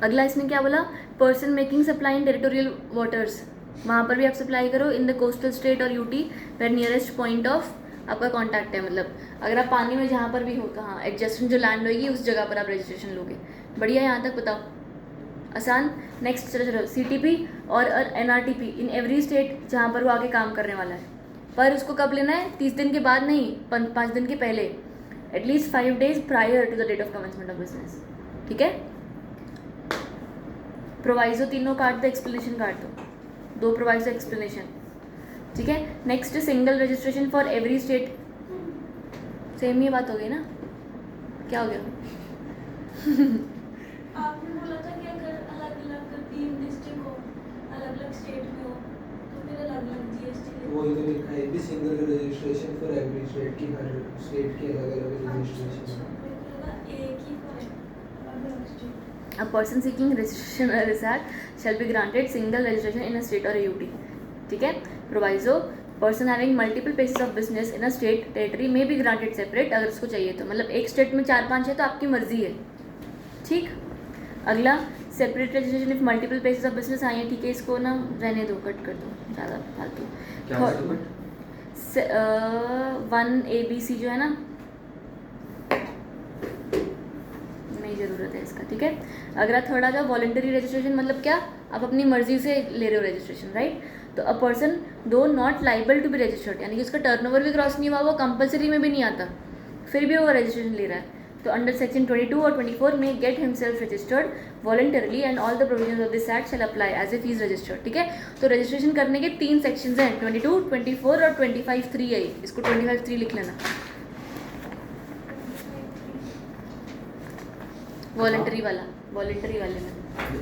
अगला इसने क्या बोला, person making supply in territorial waters, वहाँ पर भी आप सप्लाई करो इन द कोस्टल स्टेट और UT where nearest point of आपका कॉन्टैक्ट है। मतलब अगर आप पानी में जहाँ पर भी हो, कहाँ एडजस्टेंट जो लैंड होगी उस जगह पर आप रजिस्ट्रेशन लोगे। बढ़िया, यहाँ तक बताओ, आसान। नेक्स्ट चलो, CTP और NRTP इन एवरी स्टेट जहाँ पर वो आके काम करने वाला है, पर उसको कब लेना है, 30 दिन के बाद नहीं, 5 दिन के पहले, at least 5 days prior to the date of commencement of business. ठीक है, प्रोवाइजो तीनों काट दो, एक्सप्लेनेशन काट दो, 2 प्रोवाइजो एक्सप्लेनेशन। ठीक है, next single registration for every state, same ही बात हो गई ना, क्या हो गया? आपने बोला था कि अगर अलग अलग 3 डिस्ट्रिक्ट हो, अलग अलग स्टेट में हो, तो फिर अलग अलग GST वो इधर लिखा है भी single registration for every state की, हर स्टेट की अलग अलग रजिस्ट्रेशन। एक ही फॉर अलग अलग state. A person seeking registration or resort shall be granted single registration in a state or a UT. ठीक है, proviso, person having multiple places of business in a state territory may be granted separate, अगर उसको चाहिए तो, मतलब एक state में 4-5 है तो आपकी मर्जी है। ठीक, अगला separate registration if multiple places of business. हाँ, ये ठीक है, इसको ना रहने दो, कट कर दो, ज़्यादा फालतू। क्या है तो 1ABC जो है ना, नहीं ज़रूरत है इसका। ठीक है, अगला थर्ड आ जाओ, वॉलंटरी रजिस्ट्रेशन, मतलब क्या, आप अपनी मर्जी से ले रहे हो रजिस्ट्रेशन, राइट। तो a person do not liable to be registered, यानी कि उसका टर्नओवर भी क्रॉस नहीं हुआ, वो कंपलसरी में भी नहीं आता, फिर भी वो रजिस्ट्रेशन ले रहा है, तो अंडर सेक्शन 22 और 24 में get himself registered voluntarily and all the provisions of this act shall apply as if he is registered. ठीक है, तो रजिस्ट्रेशन करने के 3 सेक्शंस हैं, 22, 24 और 25(3) है, इसको 25(3) लिख लेना, वॉलंटरी वाले में।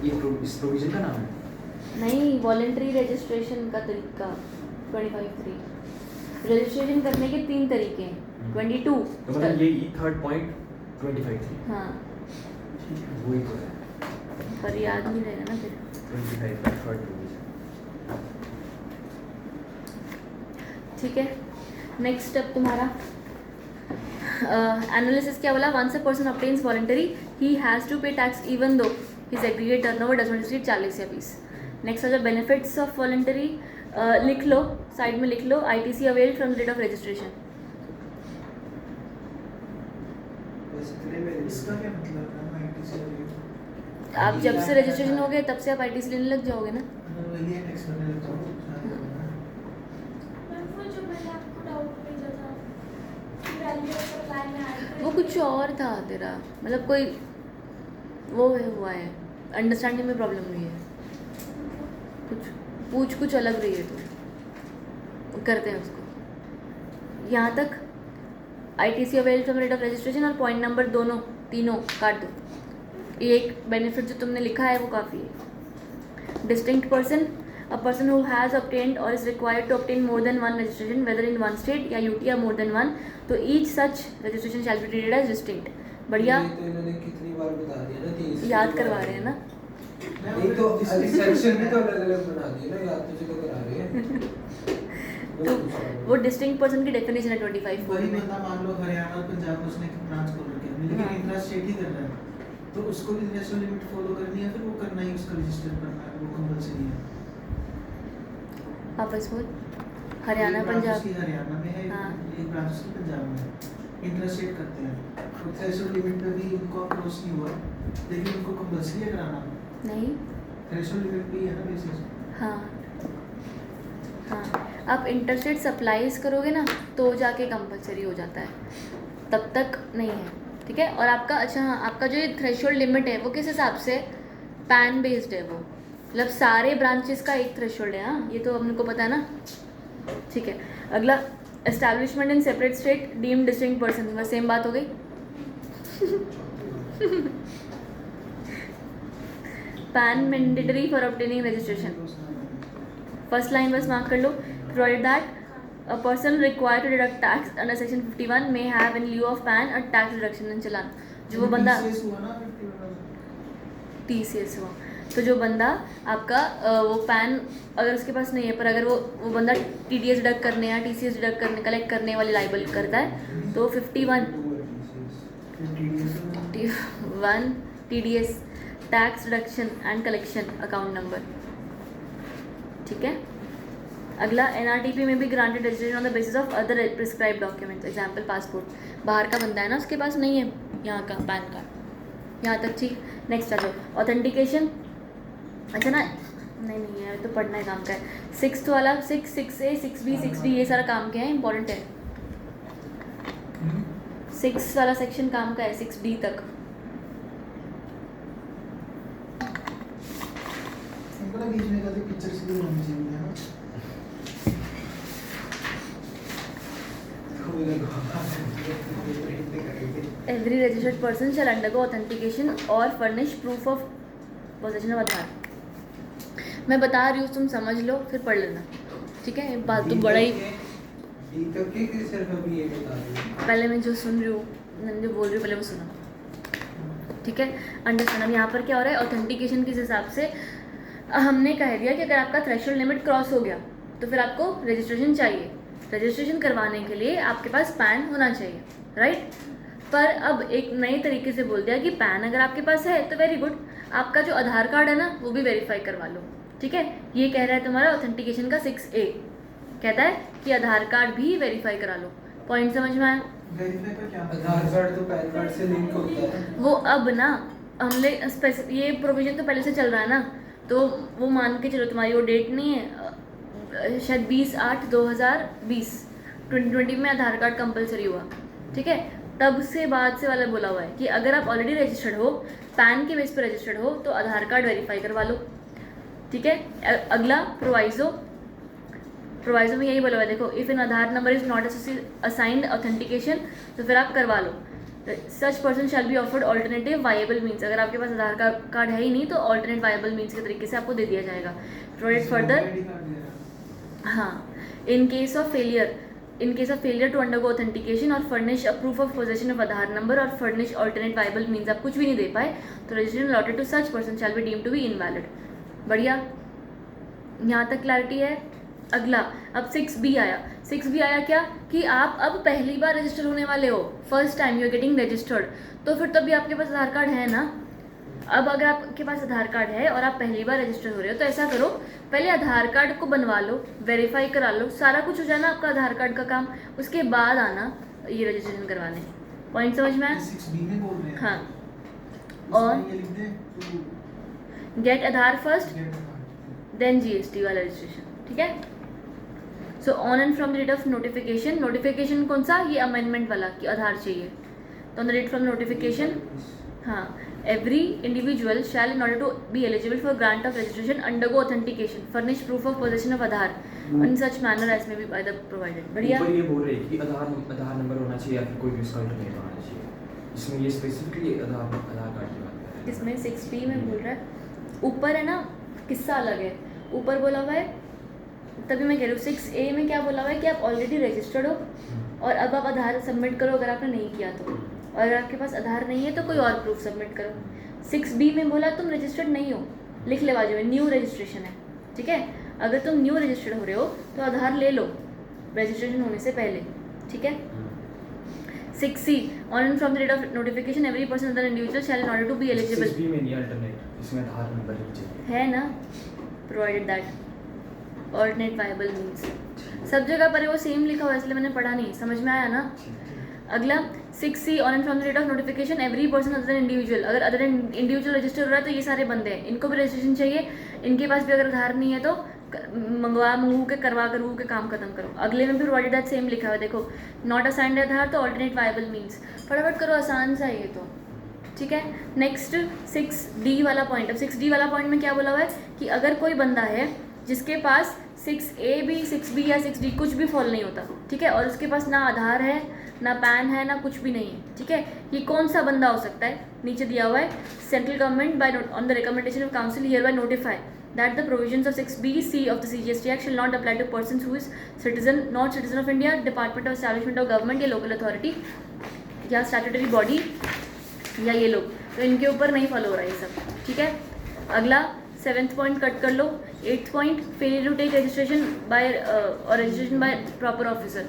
ये इस प्रोविजन का नाम है? नहीं, वॉलंटरी रजिस्ट्रेशन का तरीका 25(3), रजिस्ट्रेशन करने के 3 तरीके हैं, 22 तो मतलब ये थर्ड पॉइंट 25(3). हाँ, वही तो है, पर याद नहीं रहेगा ना फिर। 25 का थर्ड प्रोविजन। ठीक है, नेक्स्ट अब तुम्हारा एनालिसिस क्या बोला, once a person obtains voluntary he has to pay tax even though his aggregate turnover does not exceed 40 या 20। नेक्स्ट है बेनिफिट्स ऑफ वॉलंटरी, लिख लो साइड में लिख लो, ITC availed from date of registration. इसका क्या मतलब है ITC अवेल्ड? आप जब से रजिस्ट्रेशन हो गए तब से आप ITC लेने लग जाओगे ना। वही है टैक्स भरने लग जाओ। मैम वो जो मैंने आपको डाउट भेजा था कि वैल्यू ऑफ सप्लाई में ऐड वो कुछ और था तेरा, मतलब कोई वो है हुआ है, अंडरस्टैंडिंग में प्रॉब्लम हुई है, कुछ अलग रही है तो करते हैं उसको। यहाँ तक ITC availed from date of registration और पॉइंट नंबर तीनों काट दो। एक बेनिफिट जो तुमने लिखा है वो काफ़ी है। Distinct person, a person who has obtained और is required to obtain more than one registration whether in one state या UT या more than one, तो each such registration shall be treated as distinct। बढ़िया, ये तो इन्होंने कितनी बार बता दिया ना, 30 याद करवा रहे हैं ना। नहीं तो सेक्शन भी तो अलग अलग बना दिए ना, याद तुझे तो करा रहे हैं। तो वो डिस्टिंक्ट पर्सन की डेफिनेशन है 25 वही में। बंदा मान लो हरियाणा और पंजाब में उसने ब्रांच खोल रखी है, लेकिन हाँ। इंट्रा स्टेट ही कर रहा है, तो उसको भी नेशनल लिमिट फॉलो करनी है, फिर वो करना ही, उसका रजिस्टर करना है, वो कंपलसरी है। वापस बोल, हरियाणा एक ब्रांच पंजाब। उसकी हरियाणा में है, हाँ। एक ब्रांच उसकी पंजाब में है, इंट्रा स्टेट करते हैं, तो थ्रेशोल्ड लिमिट पे भी उनको क्रॉस नहीं हुआ, लेकिन उनको कंपलसरी है कराना। नहीं, थ्रेशोल्ड लिमिट पे ही है ना बेसिस। हाँ हाँ, आप इंटरस्टेट सप्लाईज करोगे ना तो जाके कंपलसरी हो जाता है, तब तक नहीं है, ठीक है। और आपका अच्छा हाँ, आपका जो ये थ्रेशोल्ड लिमिट है वो किस हिसाब से, पैन बेस्ड है वो, मतलब सारे ब्रांचेस का एक थ्रेशोल्ड है। हाँ, ये तो अपने को पता है ना, ठीक है। अगला, establishment in separate state deemed distinct person, बस सेम बात हो गई। PAN mandatory for obtaining registration, first line बस मार्क कर लो, provide that a person required to deduct tax under section 51 may have in lieu of PAN a tax reduction in चालान। जो वो बंदा TCS हुआ ना 51,000। TCS हुआ, तो जो बंदा आपका वो पैन अगर उसके पास नहीं है, पर अगर वो बंदा TDS डिडक्ट करने या TCS डिडक्ट करने, कलेक्ट करने वाली लाइबल करता है, तो 51 TDS tax reduction and collection account number, ठीक है। अगला, NRTP में भी granted registration on the basis of other prescribe documents, example passport, बाहर का बंदा है ना, उसके पास नहीं है यहाँ का पैन कार्ड, यहाँ तक ठीक। नेक्स्ट आ जाओ, ऑथेंटिकेशन, अच्छा ना, नहीं है तो पढ़ना है काम का है। 6th वाला 6A 6B 6D ये सारा काम क्या है, इंपॉर्टेंट है। 6 वाला सेक्शन काम का है 6D तक। इनको ना बीच में का पिक्चर्स भी होनी चाहिए है ना। Every registered person shall undergo authentication or furnish proof of possession of आधार। मैं बता रही हूँ, तुम समझ लो फिर पढ़ लेना, ठीक है। बात तो बड़ा ही, सिर्फ अभी ये बता रही हूँ। पहले मैं जो सुन रही हूँ, मैं जो बोल रही हूँ पहले वो सुनो, ठीक है। अंडरस्टैंड। अब यहाँ पर क्या हो रहा है, ऑथेंटिकेशन किस हिसाब से हमने कह दिया कि अगर आपका थ्रेशोल्ड लिमिट क्रॉस हो गया तो फिर आपको रजिस्ट्रेशन चाहिए। रजिस्ट्रेशन करवाने के लिए आपके पास पैन होना चाहिए, राइट। पर अब एक नए तरीके से बोल दिया कि पैन अगर आपके पास है तो वेरी गुड, आपका जो आधार कार्ड है ना वो भी वेरीफाई करवा लो, ठीक है। ये कह रहा है तुम्हारा ऑथेंटिकेशन का 6A, कहता है कि आधार कार्ड भी वेरीफाई करा लो। पॉइंट समझ में आया? वेरीफाई का क्या मतलब? आधार कार्ड तो पैन कार्ड से लिंक होता है। वो अब ना हमने ये प्रोविजन तो पहले से चल रहा है ना, तो वो मान के चलो तुम्हारी वो डेट नहीं है, शायद 20/8/2020 2020 में आधार कार्ड कंपलसरी हुआ, ठीक है। तब से बाद से वाला बोला हुआ है कि अगर आप ऑलरेडी रजिस्टर्ड हो, पैन के बेस पर रजिस्टर्ड हो, तो आधार कार्ड वेरीफाई करवा लो, ठीक है। अगला प्रोवाइजो में यही बोला हुआ है, देखो, if an Aadhaar number is not assigned authentication, तो फिर आप करवा लो। Such person shall be offered alternative viable means, अगर आपके पास आधार कार्ड है ही नहीं तो ऑल्टरनेट वायबल मीन्स के तरीके से आपको दे दिया जाएगा। प्रोवाइड फर्दर, हाँ, in case of failure to undergo authentication or furnish a proof of possession of Aadhaar number or furnish alternate viable means, आप कुछ भी नहीं दे पाए तो registration allotted to such person shall be deemed to be invalid. बढ़िया, यहाँ तक क्लैरिटी है। अगला, अब 6B आया। 6B आया क्या कि आप अब पहली बार रजिस्टर होने वाले हो, first time you are getting registered, तो फिर तभी आपके पास आधार कार्ड है ना। अब अगर आपके पास आधार कार्ड है और आप पहली बार रजिस्टर हो रहे हो तो ऐसा करो, पहले आधार कार्ड को बनवा लो, वेरीफाई करा लो, सारा कुछ हो जाए ना आपका आधार कार्ड का काम, उसके बाद आना ये रजिस्ट्रेशन करवाने। पॉइंट समझ में आया? 6B में बोल रहे हैं। हाँ। इसमें और ये लिख दें तो get Aadhaar first get the then GST वाला रजिस्ट्रेशन, ठीक है। So on and from the date of notification, notification कौन सा, ये अमेंडमेंट वाला कि आधार चाहिए, तो on the date from notification, हाँ, every individual shall in order to be eligible for grant of registration undergo authentication furnish proof of possession of Aadhaar in such manner as may be by the provided. बढ़िया। ऊपर ये बोल रहे हैं कि आधार number होना चाहिए या फिर कोई भी उसका अल्टरनेट होना चाहिए, इसमें ये स्पेसिफिकली आधार कार्ड की बात कर रहे हैं। इसमें 6B में बोल रहा है, ऊपर है ना किस्सा अलग है, ऊपर बोला हुआ है, तभी मैं कह रही हूँ 6A में क्या बोला हुआ है कि आप ऑलरेडी रजिस्टर्ड हो और अब आप आधार सबमिट करो अगर आपने नहीं किया तो, और अगर आपके पास आधार नहीं है तो कोई और प्रूफ सबमिट करो। 6B में बोला तुम रजिस्टर्ड नहीं हो, लिख ले बाजू में न्यू रजिस्ट्रेशन है, ठीक है। अगर तुम न्यू रजिस्टर्ड हो रहे हो तो आधार ले लो रजिस्ट्रेशन होने से पहले, ठीक है। 6C on and from the date of notification every person other individual shall in order to be eligible 6B में नहीं अल्टरनेट, इसमें आधार नंबर ही चाहिए है ना, provided that alternate viable means सब जगह पर है वो सेम लिखा हुआ है, इसलिए मैंने पढ़ा नहीं, समझ में आया ना। अगला 6C on and from the date of notification every person other individual, अगर अदर इंडिविजुअल रजिस्टर हो रहा है तो ये सारे बंदे हैं, इनको भी रजिस्ट्रेशन चाहिए, इनके पास भी अगर आधार नहीं है तो मंगू के करवा के काम खत्म करो। अगले में भी प्रोवाइडेड दैट सेम लिखा हुआ है, देखो नॉट असाइंड आधार तो ऑल्टरनेट वायबल मीन्स, फटाफट करो, आसान सा ये तो, ठीक है। नेक्स्ट 6D वाला पॉइंट, अब 6D वाला पॉइंट में क्या बोला हुआ है कि अगर कोई बंदा है जिसके पास 6A भी 6B या 6D कुछ भी फॉलो नहीं होता, ठीक है, और उसके पास ना आधार है ना पैन है ना कुछ भी नहीं है, ठीक है, ये कौन सा बंदा हो सकता है, नीचे दिया हुआ है central government by on the recommendation of council here bye notify that the provisions of 6B(c) of the CGST Act shall not apply to persons who is not citizen of India, department of establishment of government या local authority या statutory body या ये लोग, तो इनके ऊपर नहीं follow हो रहा है ये सब, ठीक है। अगला 7th पॉइंट कट कर लो। 8th point failure to take registration by और रजिस्ट्रेशन बाय प्रॉपर ऑफिसर।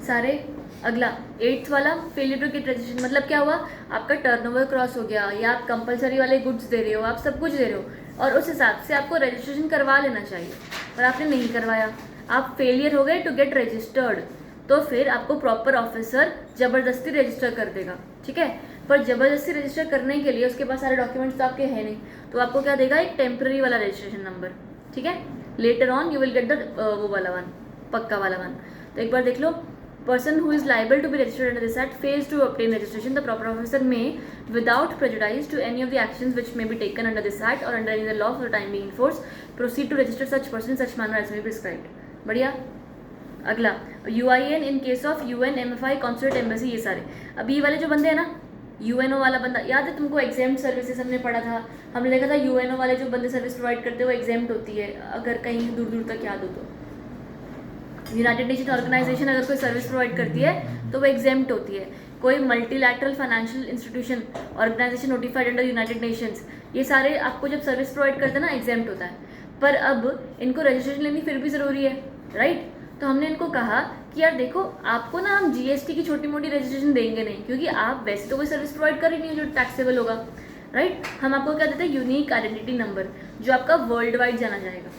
सारे अगला 8th वाला फेलियर टू गेट रजिस्ट्रेशन मतलब क्या हुआ, आपका टर्नओवर क्रॉस हो गया या आप कंपलसरी वाले गुड्स दे रहे हो, आप सब कुछ दे रहे हो और उस हिसाब से आपको रजिस्ट्रेशन करवा लेना चाहिए और आपने नहीं करवाया, आप फेलियर हो गए टू गेट रजिस्टर्ड, तो फिर आपको प्रॉपर ऑफिसर ज़बरदस्ती रजिस्टर कर देगा, ठीक है। पर ज़बरदस्ती रजिस्टर करने के लिए उसके पास सारे डॉक्यूमेंट्स तो आपके हैं नहीं, तो आपको क्या देगा, एक टेम्प्रेरी वाला रजिस्ट्रेशन नंबर, ठीक है। Later on you will get the वो वाला वन, पक्का वाला वन। तो एक बार देख लो, person who is liable to be registered under this act fails to obtain registration, the proper officer may, without prejudice to any of the actions which may be taken under this act or under any other law for the time being in force, proceed to register such person in such manner as may be prescribed. बढ़िया। अगला UIN in case of UN, MFI, consulate, embassy, ये सारे। अब ये वाले जो बंदे हैं ना, UNO वाला बंदा, याद है तुमको एग्जाम सर्विसेज हमने पढ़ा था, हमने देखा था UNO वाले जो बंदे सर्विस प्रोवाइड करते हैं वो एग्जाम्ड होती है, अगर कहीं दूर दूर तक याद हो तो। यूनाइटेड नेशन ऑर्गेनाइजेशन अगर कोई सर्विस प्रोवाइड करती है तो वो एग्जेम्प्ट होती है। कोई multilateral financial institution organisation notified under United Nations, ये सारे आपको जब सर्विस प्रोवाइड करते हैं ना एग्जेम्प्ट होता है, पर अब इनको रजिस्ट्रेशन लेनी फिर भी ज़रूरी है, राइट। तो हमने इनको कहा कि यार देखो आपको ना हम GST की छोटी मोटी रजिस्ट्रेशन देंगे नहीं, क्योंकि आप वैसे तो कोई सर्विस प्रोवाइड कर ही नहीं हो जो टैक्सेबल होगा, राइट। हम आपको क्या देते हैं, यूनिक आइडेंटिटी नंबर जो आपका वर्ल्ड वाइड जाना जाएगा,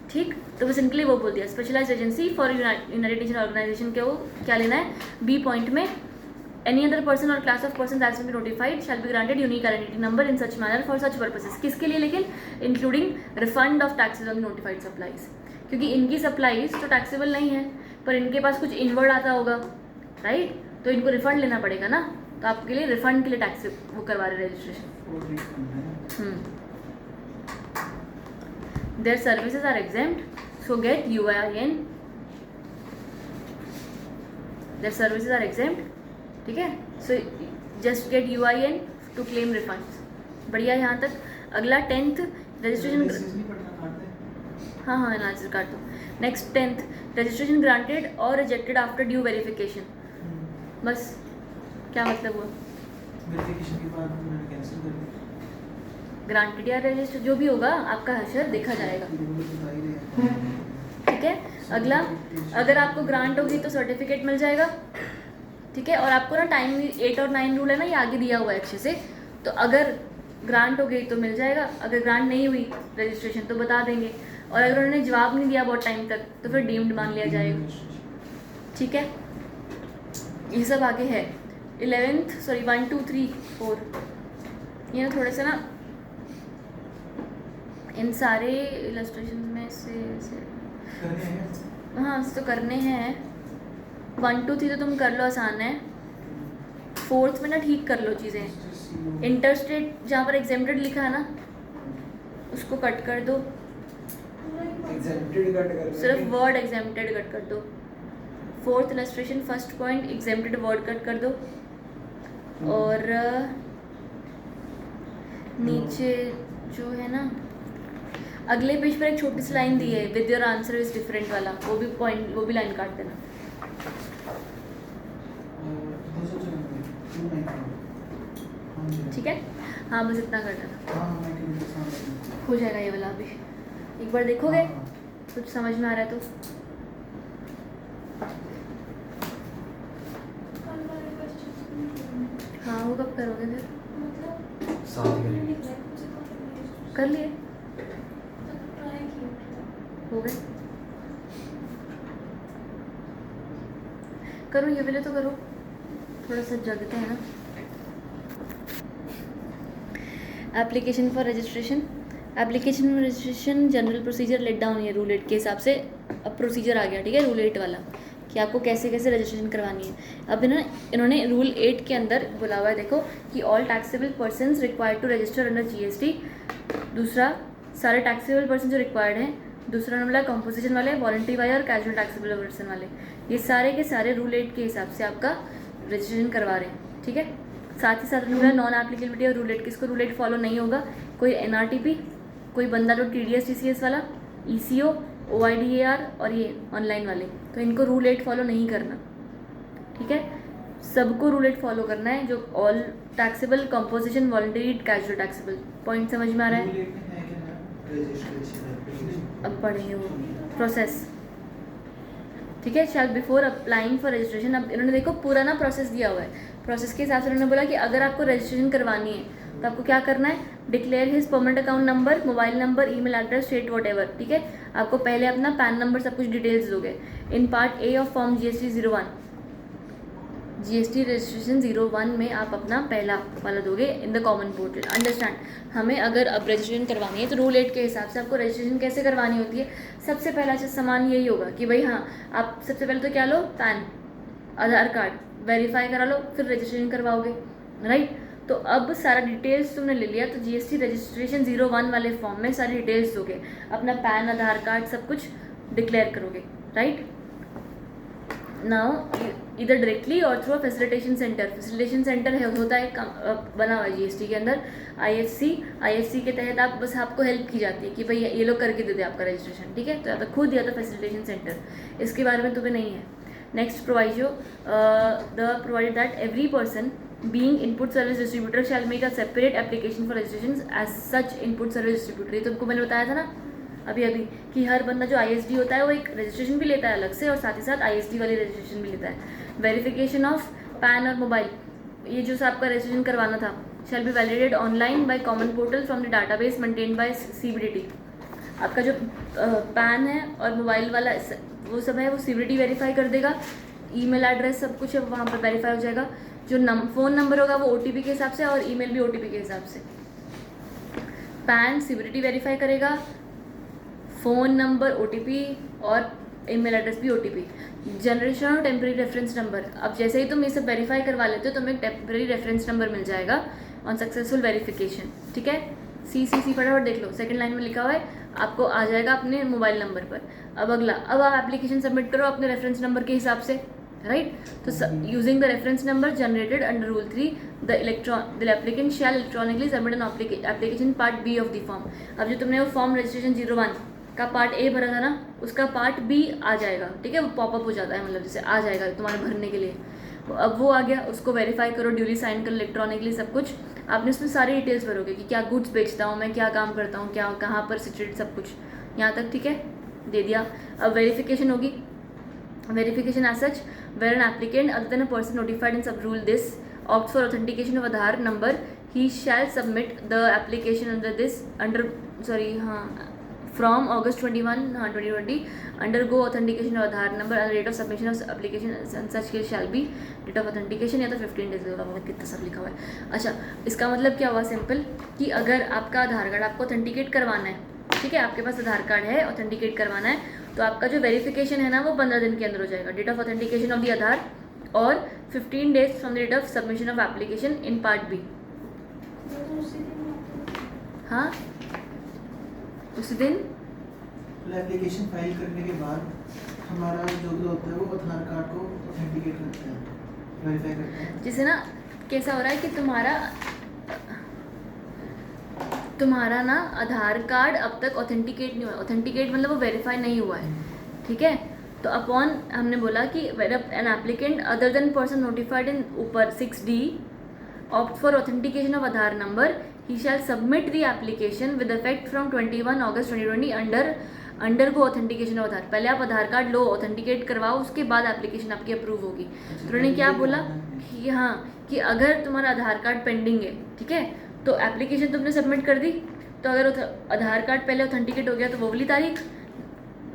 ठीक। तो बस इनके लिए वो बोल दिया, specialised agency for United Nation organisation के वो क्या लेना है, B पॉइंट में एनी अदर पर्सन और class of person that be notified shall be granted unique identity number in such manner for such purposes. किसके लिए, लेकिन including refund of taxes on notified supplies, क्योंकि इनकी सप्लाईज तो taxable नहीं है पर इनके पास कुछ इनवर्ड आता होगा, राइट, तो इनको रिफंड लेना पड़ेगा ना, तो आपके लिए रिफंड के लिए टैक्स वो करवा रहे registration. Their services are exempt, so get UIN. Their services are exempt, ठीक है, so just get UIN to claim refunds. बढ़िया यहाँ तक। अगला 10th रजिस्ट्रेशन, हाँ एनालिसिस काट दो। नेक्स्ट 10th रजिस्ट्रेशन ग्रांटेड और रिजेक्टेड आफ्टर ड्यू वेरिफिकेशन। बस क्या मतलब हुआ, वेरिफिकेशन के बाद उन्होंने कैंसिल कर दिया। ग्रांटेड या रजिस्टर जो भी होगा आपका हशर देखा जाएगा। ये लोग बता ही रहे हैं। ठीक है, अगला, अगर आपको ग्रांट होगी तो सर्टिफिकेट मिल जाएगा। ठीक है, और आपको ना टाइम 8 और 9 रूल है ना, ये आगे दिया हुआ है अच्छे से। तो अगर ग्रांट हो गई तो मिल जाएगा, अगर ग्रांट नहीं हुई रजिस्ट्रेशन तो बता देंगे, और अगर उन्होंने जवाब नहीं दिया बहुत टाइम तक तो फिर डीम्ड मान लिया जाएगा। ठीक है, ये सब आगे है। 1 2 3 4 ये ना थोड़े से ना इन सारे इलस्ट्रेशन में से करने हैं। हाँ तो करने हैं। 1 2 3 तो तुम कर लो, आसान है। 4th में ना ठीक कर लो चीज़ें। इंटरस्टेट जहाँ पर एग्जेम्प्टेड लिखा है ना उसको कट कर दो, एग्जेम्प्टेड कट करना सिर्फ है। वर्ड एग्जेम्प्टेड कट कर दो। 4th illustration first point exempted word cut कर दो, और नीचे जो है ना अगले पेज पर एक छोटी सी लाइन दी है, with your answer is different वाला, वो भी पॉइंट, वो भी लाइन काट देना। ठीक है, हाँ बस इतना कर देना, हो जाएगा ये वाला। अभी एक बार देखोगे कुछ समझ में आ रहा है तो। कल वाले क्वेश्चन हाँ वो कब करोगे फिर? मतलब साथ ही करेंगे। लिख रहा है मुझे कॉपी कर लिए, ट्राई किया। हो गए, करो ये वाले तो करो, थोड़ा सा जगते हैं ना। Application for registration, application for registration general procedure let down, ये रूल 8 के हिसाब से अब प्रोसीजर आ गया। ठीक है, रूल 8 वाला कि आपको कैसे कैसे रजिस्ट्रेशन करवानी है। अब इन्होंने रूल 8 के अंदर बोला हुआ है, देखो कि all taxable persons required to register under GST। दूसरा, सारे टैक्सेबल पर्सन जो रिक्वायर्ड हैं। दूसरा नंबर कंपोजिशन वाले, वॉलंटरी वाले और कैजुअल टैक्सेबल पर्सन वाले, ये सारे के सारे रूल 8 के हिसाब से आपका रजिस्ट्रेशन करवा रहे हैं। ठीक है, साथ ही साथ नंबर नॉन एप्लीकेबिलिटी और रूल 8, किसको रूल 8 फॉलो नहीं होगा, कोई NRTP, कोई बंदा जो TDS TCS वाला, ECO, OIDAR और ये ऑनलाइन वाले, तो इनको रूल 8 फॉलो नहीं करना। ठीक है, सबको रूल 8 फॉलो करना है, जो all taxable, composition, voluntary, casual taxable. Point समझ में आ रहा है? अब पढ़ेंगे वो प्रोसेस। ठीक है, शायद बिफोर अप्लाइंग फॉर रजिस्ट्रेशन, अब इन्होंने देखो पूरा ना प्रोसेस दिया हुआ है। प्रोसेस के हिसाब से उन्होंने बोला कि अगर आपको रजिस्ट्रेशन करवानी है तो आपको क्या करना है, declare his permanent account number, mobile number, email address, state what ever. ठीक है, आपको पहले अपना पैन नंबर सब कुछ डिटेल्स दोगे। In part A of form GST 01, GST registration 01 में आप अपना पहला वाला दोगे in the common portal. Understand, हमें अगर अब रजिस्ट्रेशन करवानी है तो रूल 8 के हिसाब से आपको रजिस्ट्रेशन कैसे करवानी होती है। सबसे पहला चीज़ सामान यही होगा कि भाई हाँ, आप सबसे पहले तो क्या लो, पैन, आधार कार्ड वेरीफाई करा लो, फिर रजिस्ट्रेशन करवाओगे। राइट, तो अब सारा डिटेल्स तुमने ले लिया, तो GST रजिस्ट्रेशन 01 वाले फॉर्म में सारी डिटेल्स दोगे, अपना पैन, आधार कार्ड सब कुछ डिक्लेयर करोगे। राइट, नाउ इधर डायरेक्टली और through facilitation centre. Facilitation centre है, होता है बना हुआ है GST के अंदर, IFC के तहत आप बस आपको हेल्प की जाती है कि भाई ये लोग करके दे दे आपका रजिस्ट्रेशन। ठीक है, तो या तो खुद या तो फैसिलिटेशन सेंटर, इसके बारे में तुम्हें नहीं है। Next proviso provide that every person being input service distributor shall make a separate application for registration as such input service distributor। ये तुमको मैंने बताया था ना अभी कि हर बंदा जो ISD होता है वो एक रजिस्ट्रेशन भी लेता है अलग से, और साथ ही साथ ISD वाली रजिस्ट्रेशन भी लेता है। वेरिफिकेशन ऑफ पैन और मोबाइल, ये जो आपका रजिस्ट्रेशन करवाना था, shall be validated online by common portal from the database maintained by CBDT। आपका जो पैन है और मोबाइल वाला वो सब है वो CBDT वेरीफाई कर देगा, ईमेल एड्रेस सब कुछ है वहाँ पर वेरीफाई हो जाएगा। जो फ़ोन नंबर होगा वो OTP के हिसाब से, और ईमेल भी OTP के हिसाब से। पैन CBDT वेरीफाई करेगा, फ़ोन नंबर OTP और ईमेल एड्रेस भी OTP। जनरेशन और टेम्प्रेरी रेफरेंस नंबर, अब जैसे ही तुम ये सब वेरीफाई करवा लेते हो तो तुम्हें टेम्प्रेरी रेफरेंस नंबर मिल जाएगा ऑन सक्सेसफुल वेरिफिकेशन। ठीक है, CCC फटाफट देख लो, सेकंड लाइन में लिखा हुआ है, आपको आ जाएगा अपने मोबाइल नंबर पर। अब अगला, अब आप एप्लीकेशन सबमिट करो अपने रेफरेंस नंबर के हिसाब से। राइट, तो using the reference number generated under rule 3 the applicant shall electronically submit an application part B of the form. अब जो तुमने वो फॉर्म रजिस्ट्रेशन 01 का पार्ट A भरा था ना, उसका पार्ट B आ जाएगा। ठीक है, वो पॉपअप हो जाता है, मतलब जैसे आ जाएगा तुम्हारे भरने के लिए। अब वो आ गया, उसको वेरीफाई करो, ड्यूली साइन करो इलेक्ट्रॉनिकली सब कुछ। आपने उसमें सारी डिटेल्स भरोगे कि क्या गुड्स बेचता हूँ मैं, क्या काम करता हूँ, क्या कहाँ पर सिचुएट, सब कुछ यहाँ तक ठीक है, दे दिया। अब वेरिफिकेशन होगी, verification as such where an applicant other than a person notified in sub rule this opt for authentication of Aadhaar number he shall submit the application under this from August 21, 2020 undergo authentication of Aadhaar number and date of submission of application and such case shall be date of authentication या तो 15 days होगा, कितना सब लिखा हुआ है। अच्छा, इसका मतलब क्या हुआ सिंपल कि अगर आपका आधार कार्ड आपको ऑथेंटिकेट करवाना है, ठीक है, आपके पास आधार कार्ड है, ऑथेंटिकेट करवाना है, तो आपका जो वेरिफिकेशन है ना वो 15 दिन के अंदर हो जाएगा, date of authentication of the Aadhaar, और 15 days from the date of submission of application in part B. तो उसी दिन आपको हाँ, उसी दिन एप्लीकेशन फाइल करने के बाद हमारा जो भी होता है वो आधार कार्ड को ऑथेंटिकेट करते हैं, वेरीफाई करते हैं। जैसे ना कैसा हो रहा है कि तुम्हारा ना आधार कार्ड अब तक ऑथेंटिकेट नहीं हुआ, ऑथेंटिकेट मतलब वो वेरीफाई नहीं हुआ है, ठीक है। तो अपॉन हमने बोला कि an applicant other than person notified in ऊपर 6D opt for authentication of Aadhaar number he shall submit the application with effect from 21 August 2020 undergo authentication of Aadhaar. पहले आप आधार कार्ड लो, ऑथेंटिकेट करवाओ, उसके बाद एप्लीकेशन आपकी अप्रूव होगी। तो उन्होंने क्या बोला कि हाँ, कि अगर तुम्हारा आधार कार्ड पेंडिंग है, ठीक है, तो एप्लीकेशन तुमने सबमिट कर दी, तो अगर आधार कार्ड पहले ऑथेंटिकेट हो गया तो वो वाली तारीख,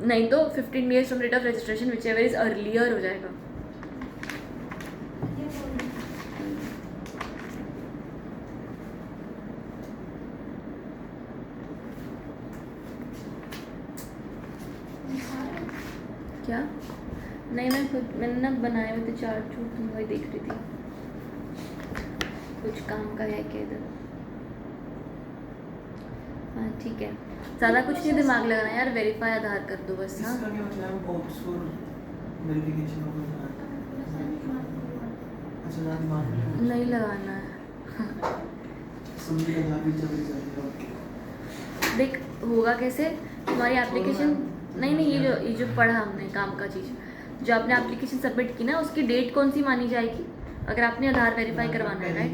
नहीं तो 15 days from date of registration whichever is earlier हो जाएगा। ये बोल क्या? नहीं, मैंने ना बनाए हुए थे चार छूट, तुम वही देख रही थी, कुछ काम का है क्या इधर। हाँ ठीक है, ज़्यादा कुछ नहीं दिमाग लगाना यार, वेरीफाई आधार कर दो बस। हाँ, इसका क्या मतलब है? ऑप्ट फॉर वेरिफिकेशन ऑफ आधार। अच्छा, ना दिमाग में नहीं लगाना है। समझ आधार भी चल जाएगा। देख होगा कैसे, तुम्हारी एप्लीकेशन नहीं, ये जो पढ़ा हमने काम का चीज़, जो आपने एप्लीकेशन सबमिट की ना, उसकी डेट कौन सी मानी जाएगी? अगर आपने आधार वेरीफाई करवाना है राइट,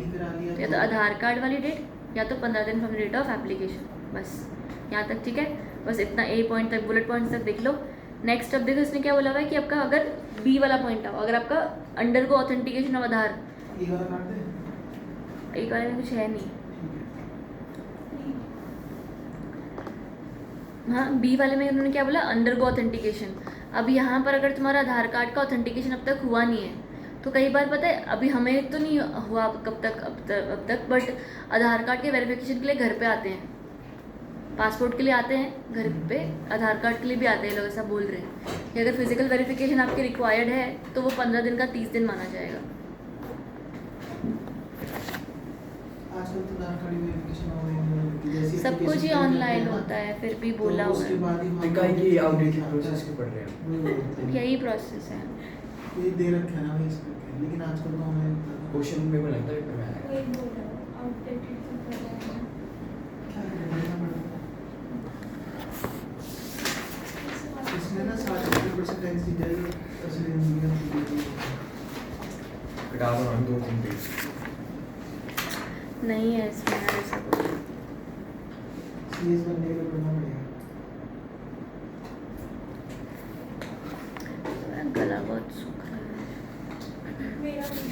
तो या तो आधार कार्ड वाली डेट या तो 15 दिन फ्रॉम डेट ऑफ एप्लीकेशन, बस यहाँ तक ठीक है। बस इतना ए पॉइंट तक, बुलेट पॉइंट तक देख लो। नेक्स्ट अब देखो इसने क्या बोला हुआ है कि आपका अगर बी वाला पॉइंट आओ, अगर आपका अंडरगो ऑथेंटिकेशन ऑफ आधार, ये वाला काट दे। एक वाले में कुछ है नहीं, हाँ बी वाले में उन्होंने क्या बोला, अंडरगो ऑथेंटिकेशन। अब यहाँ पर अगर तुम्हारा आधार कार्ड का ऑथेंटिकेशन अब तक हुआ नहीं है, तो कई बार पता है, अभी हमें तो नहीं हुआ कब तक अब तक बट आधार कार्ड के वेरिफिकेशन के लिए घर पे आते हैं, पासपोर्ट के लिए आते हैं घर पे, आधार कार्ड के लिए भी आते हैं लोग, ऐसा बोल रहे हैं कि अगर फिजिकल वेरिफिकेशन आपके रिक्वायर्ड है तो वो 15 दिन का 30 दिन माना जाएगा। आजकल तो आधार कार्ड वेरिफिकेशन ऑनलाइन होती है, जैसे सब कुछ ही ऑनलाइन होता है, फिर भी बोला तो हुआ उसके है, बाद ही देखा है कि आउटडेटेड प्रोसेस क्यों पढ़ रहे हैं। यही प्रोसेस है। ये दे रखे है ना वही इसमें, लेकिन आजकल तो ऑनलाइन होता है। क्वेश्चन मेरे को लगता है पेपर में आएगा। वही बोल रहा हूँ, आउटडेटेड से कर रहा है। क्या करना पड़ेगा? इसमें ना 60% टैक्स दी जाएगी, असली इंजीनियर की दी कटा दो हम 2-3 पेज। नहीं है इसमें यार ऐसा कुछ। सीएस बनने के लिए करना पड़ेगा। गला बहुत सूख रहा है। मेरा भी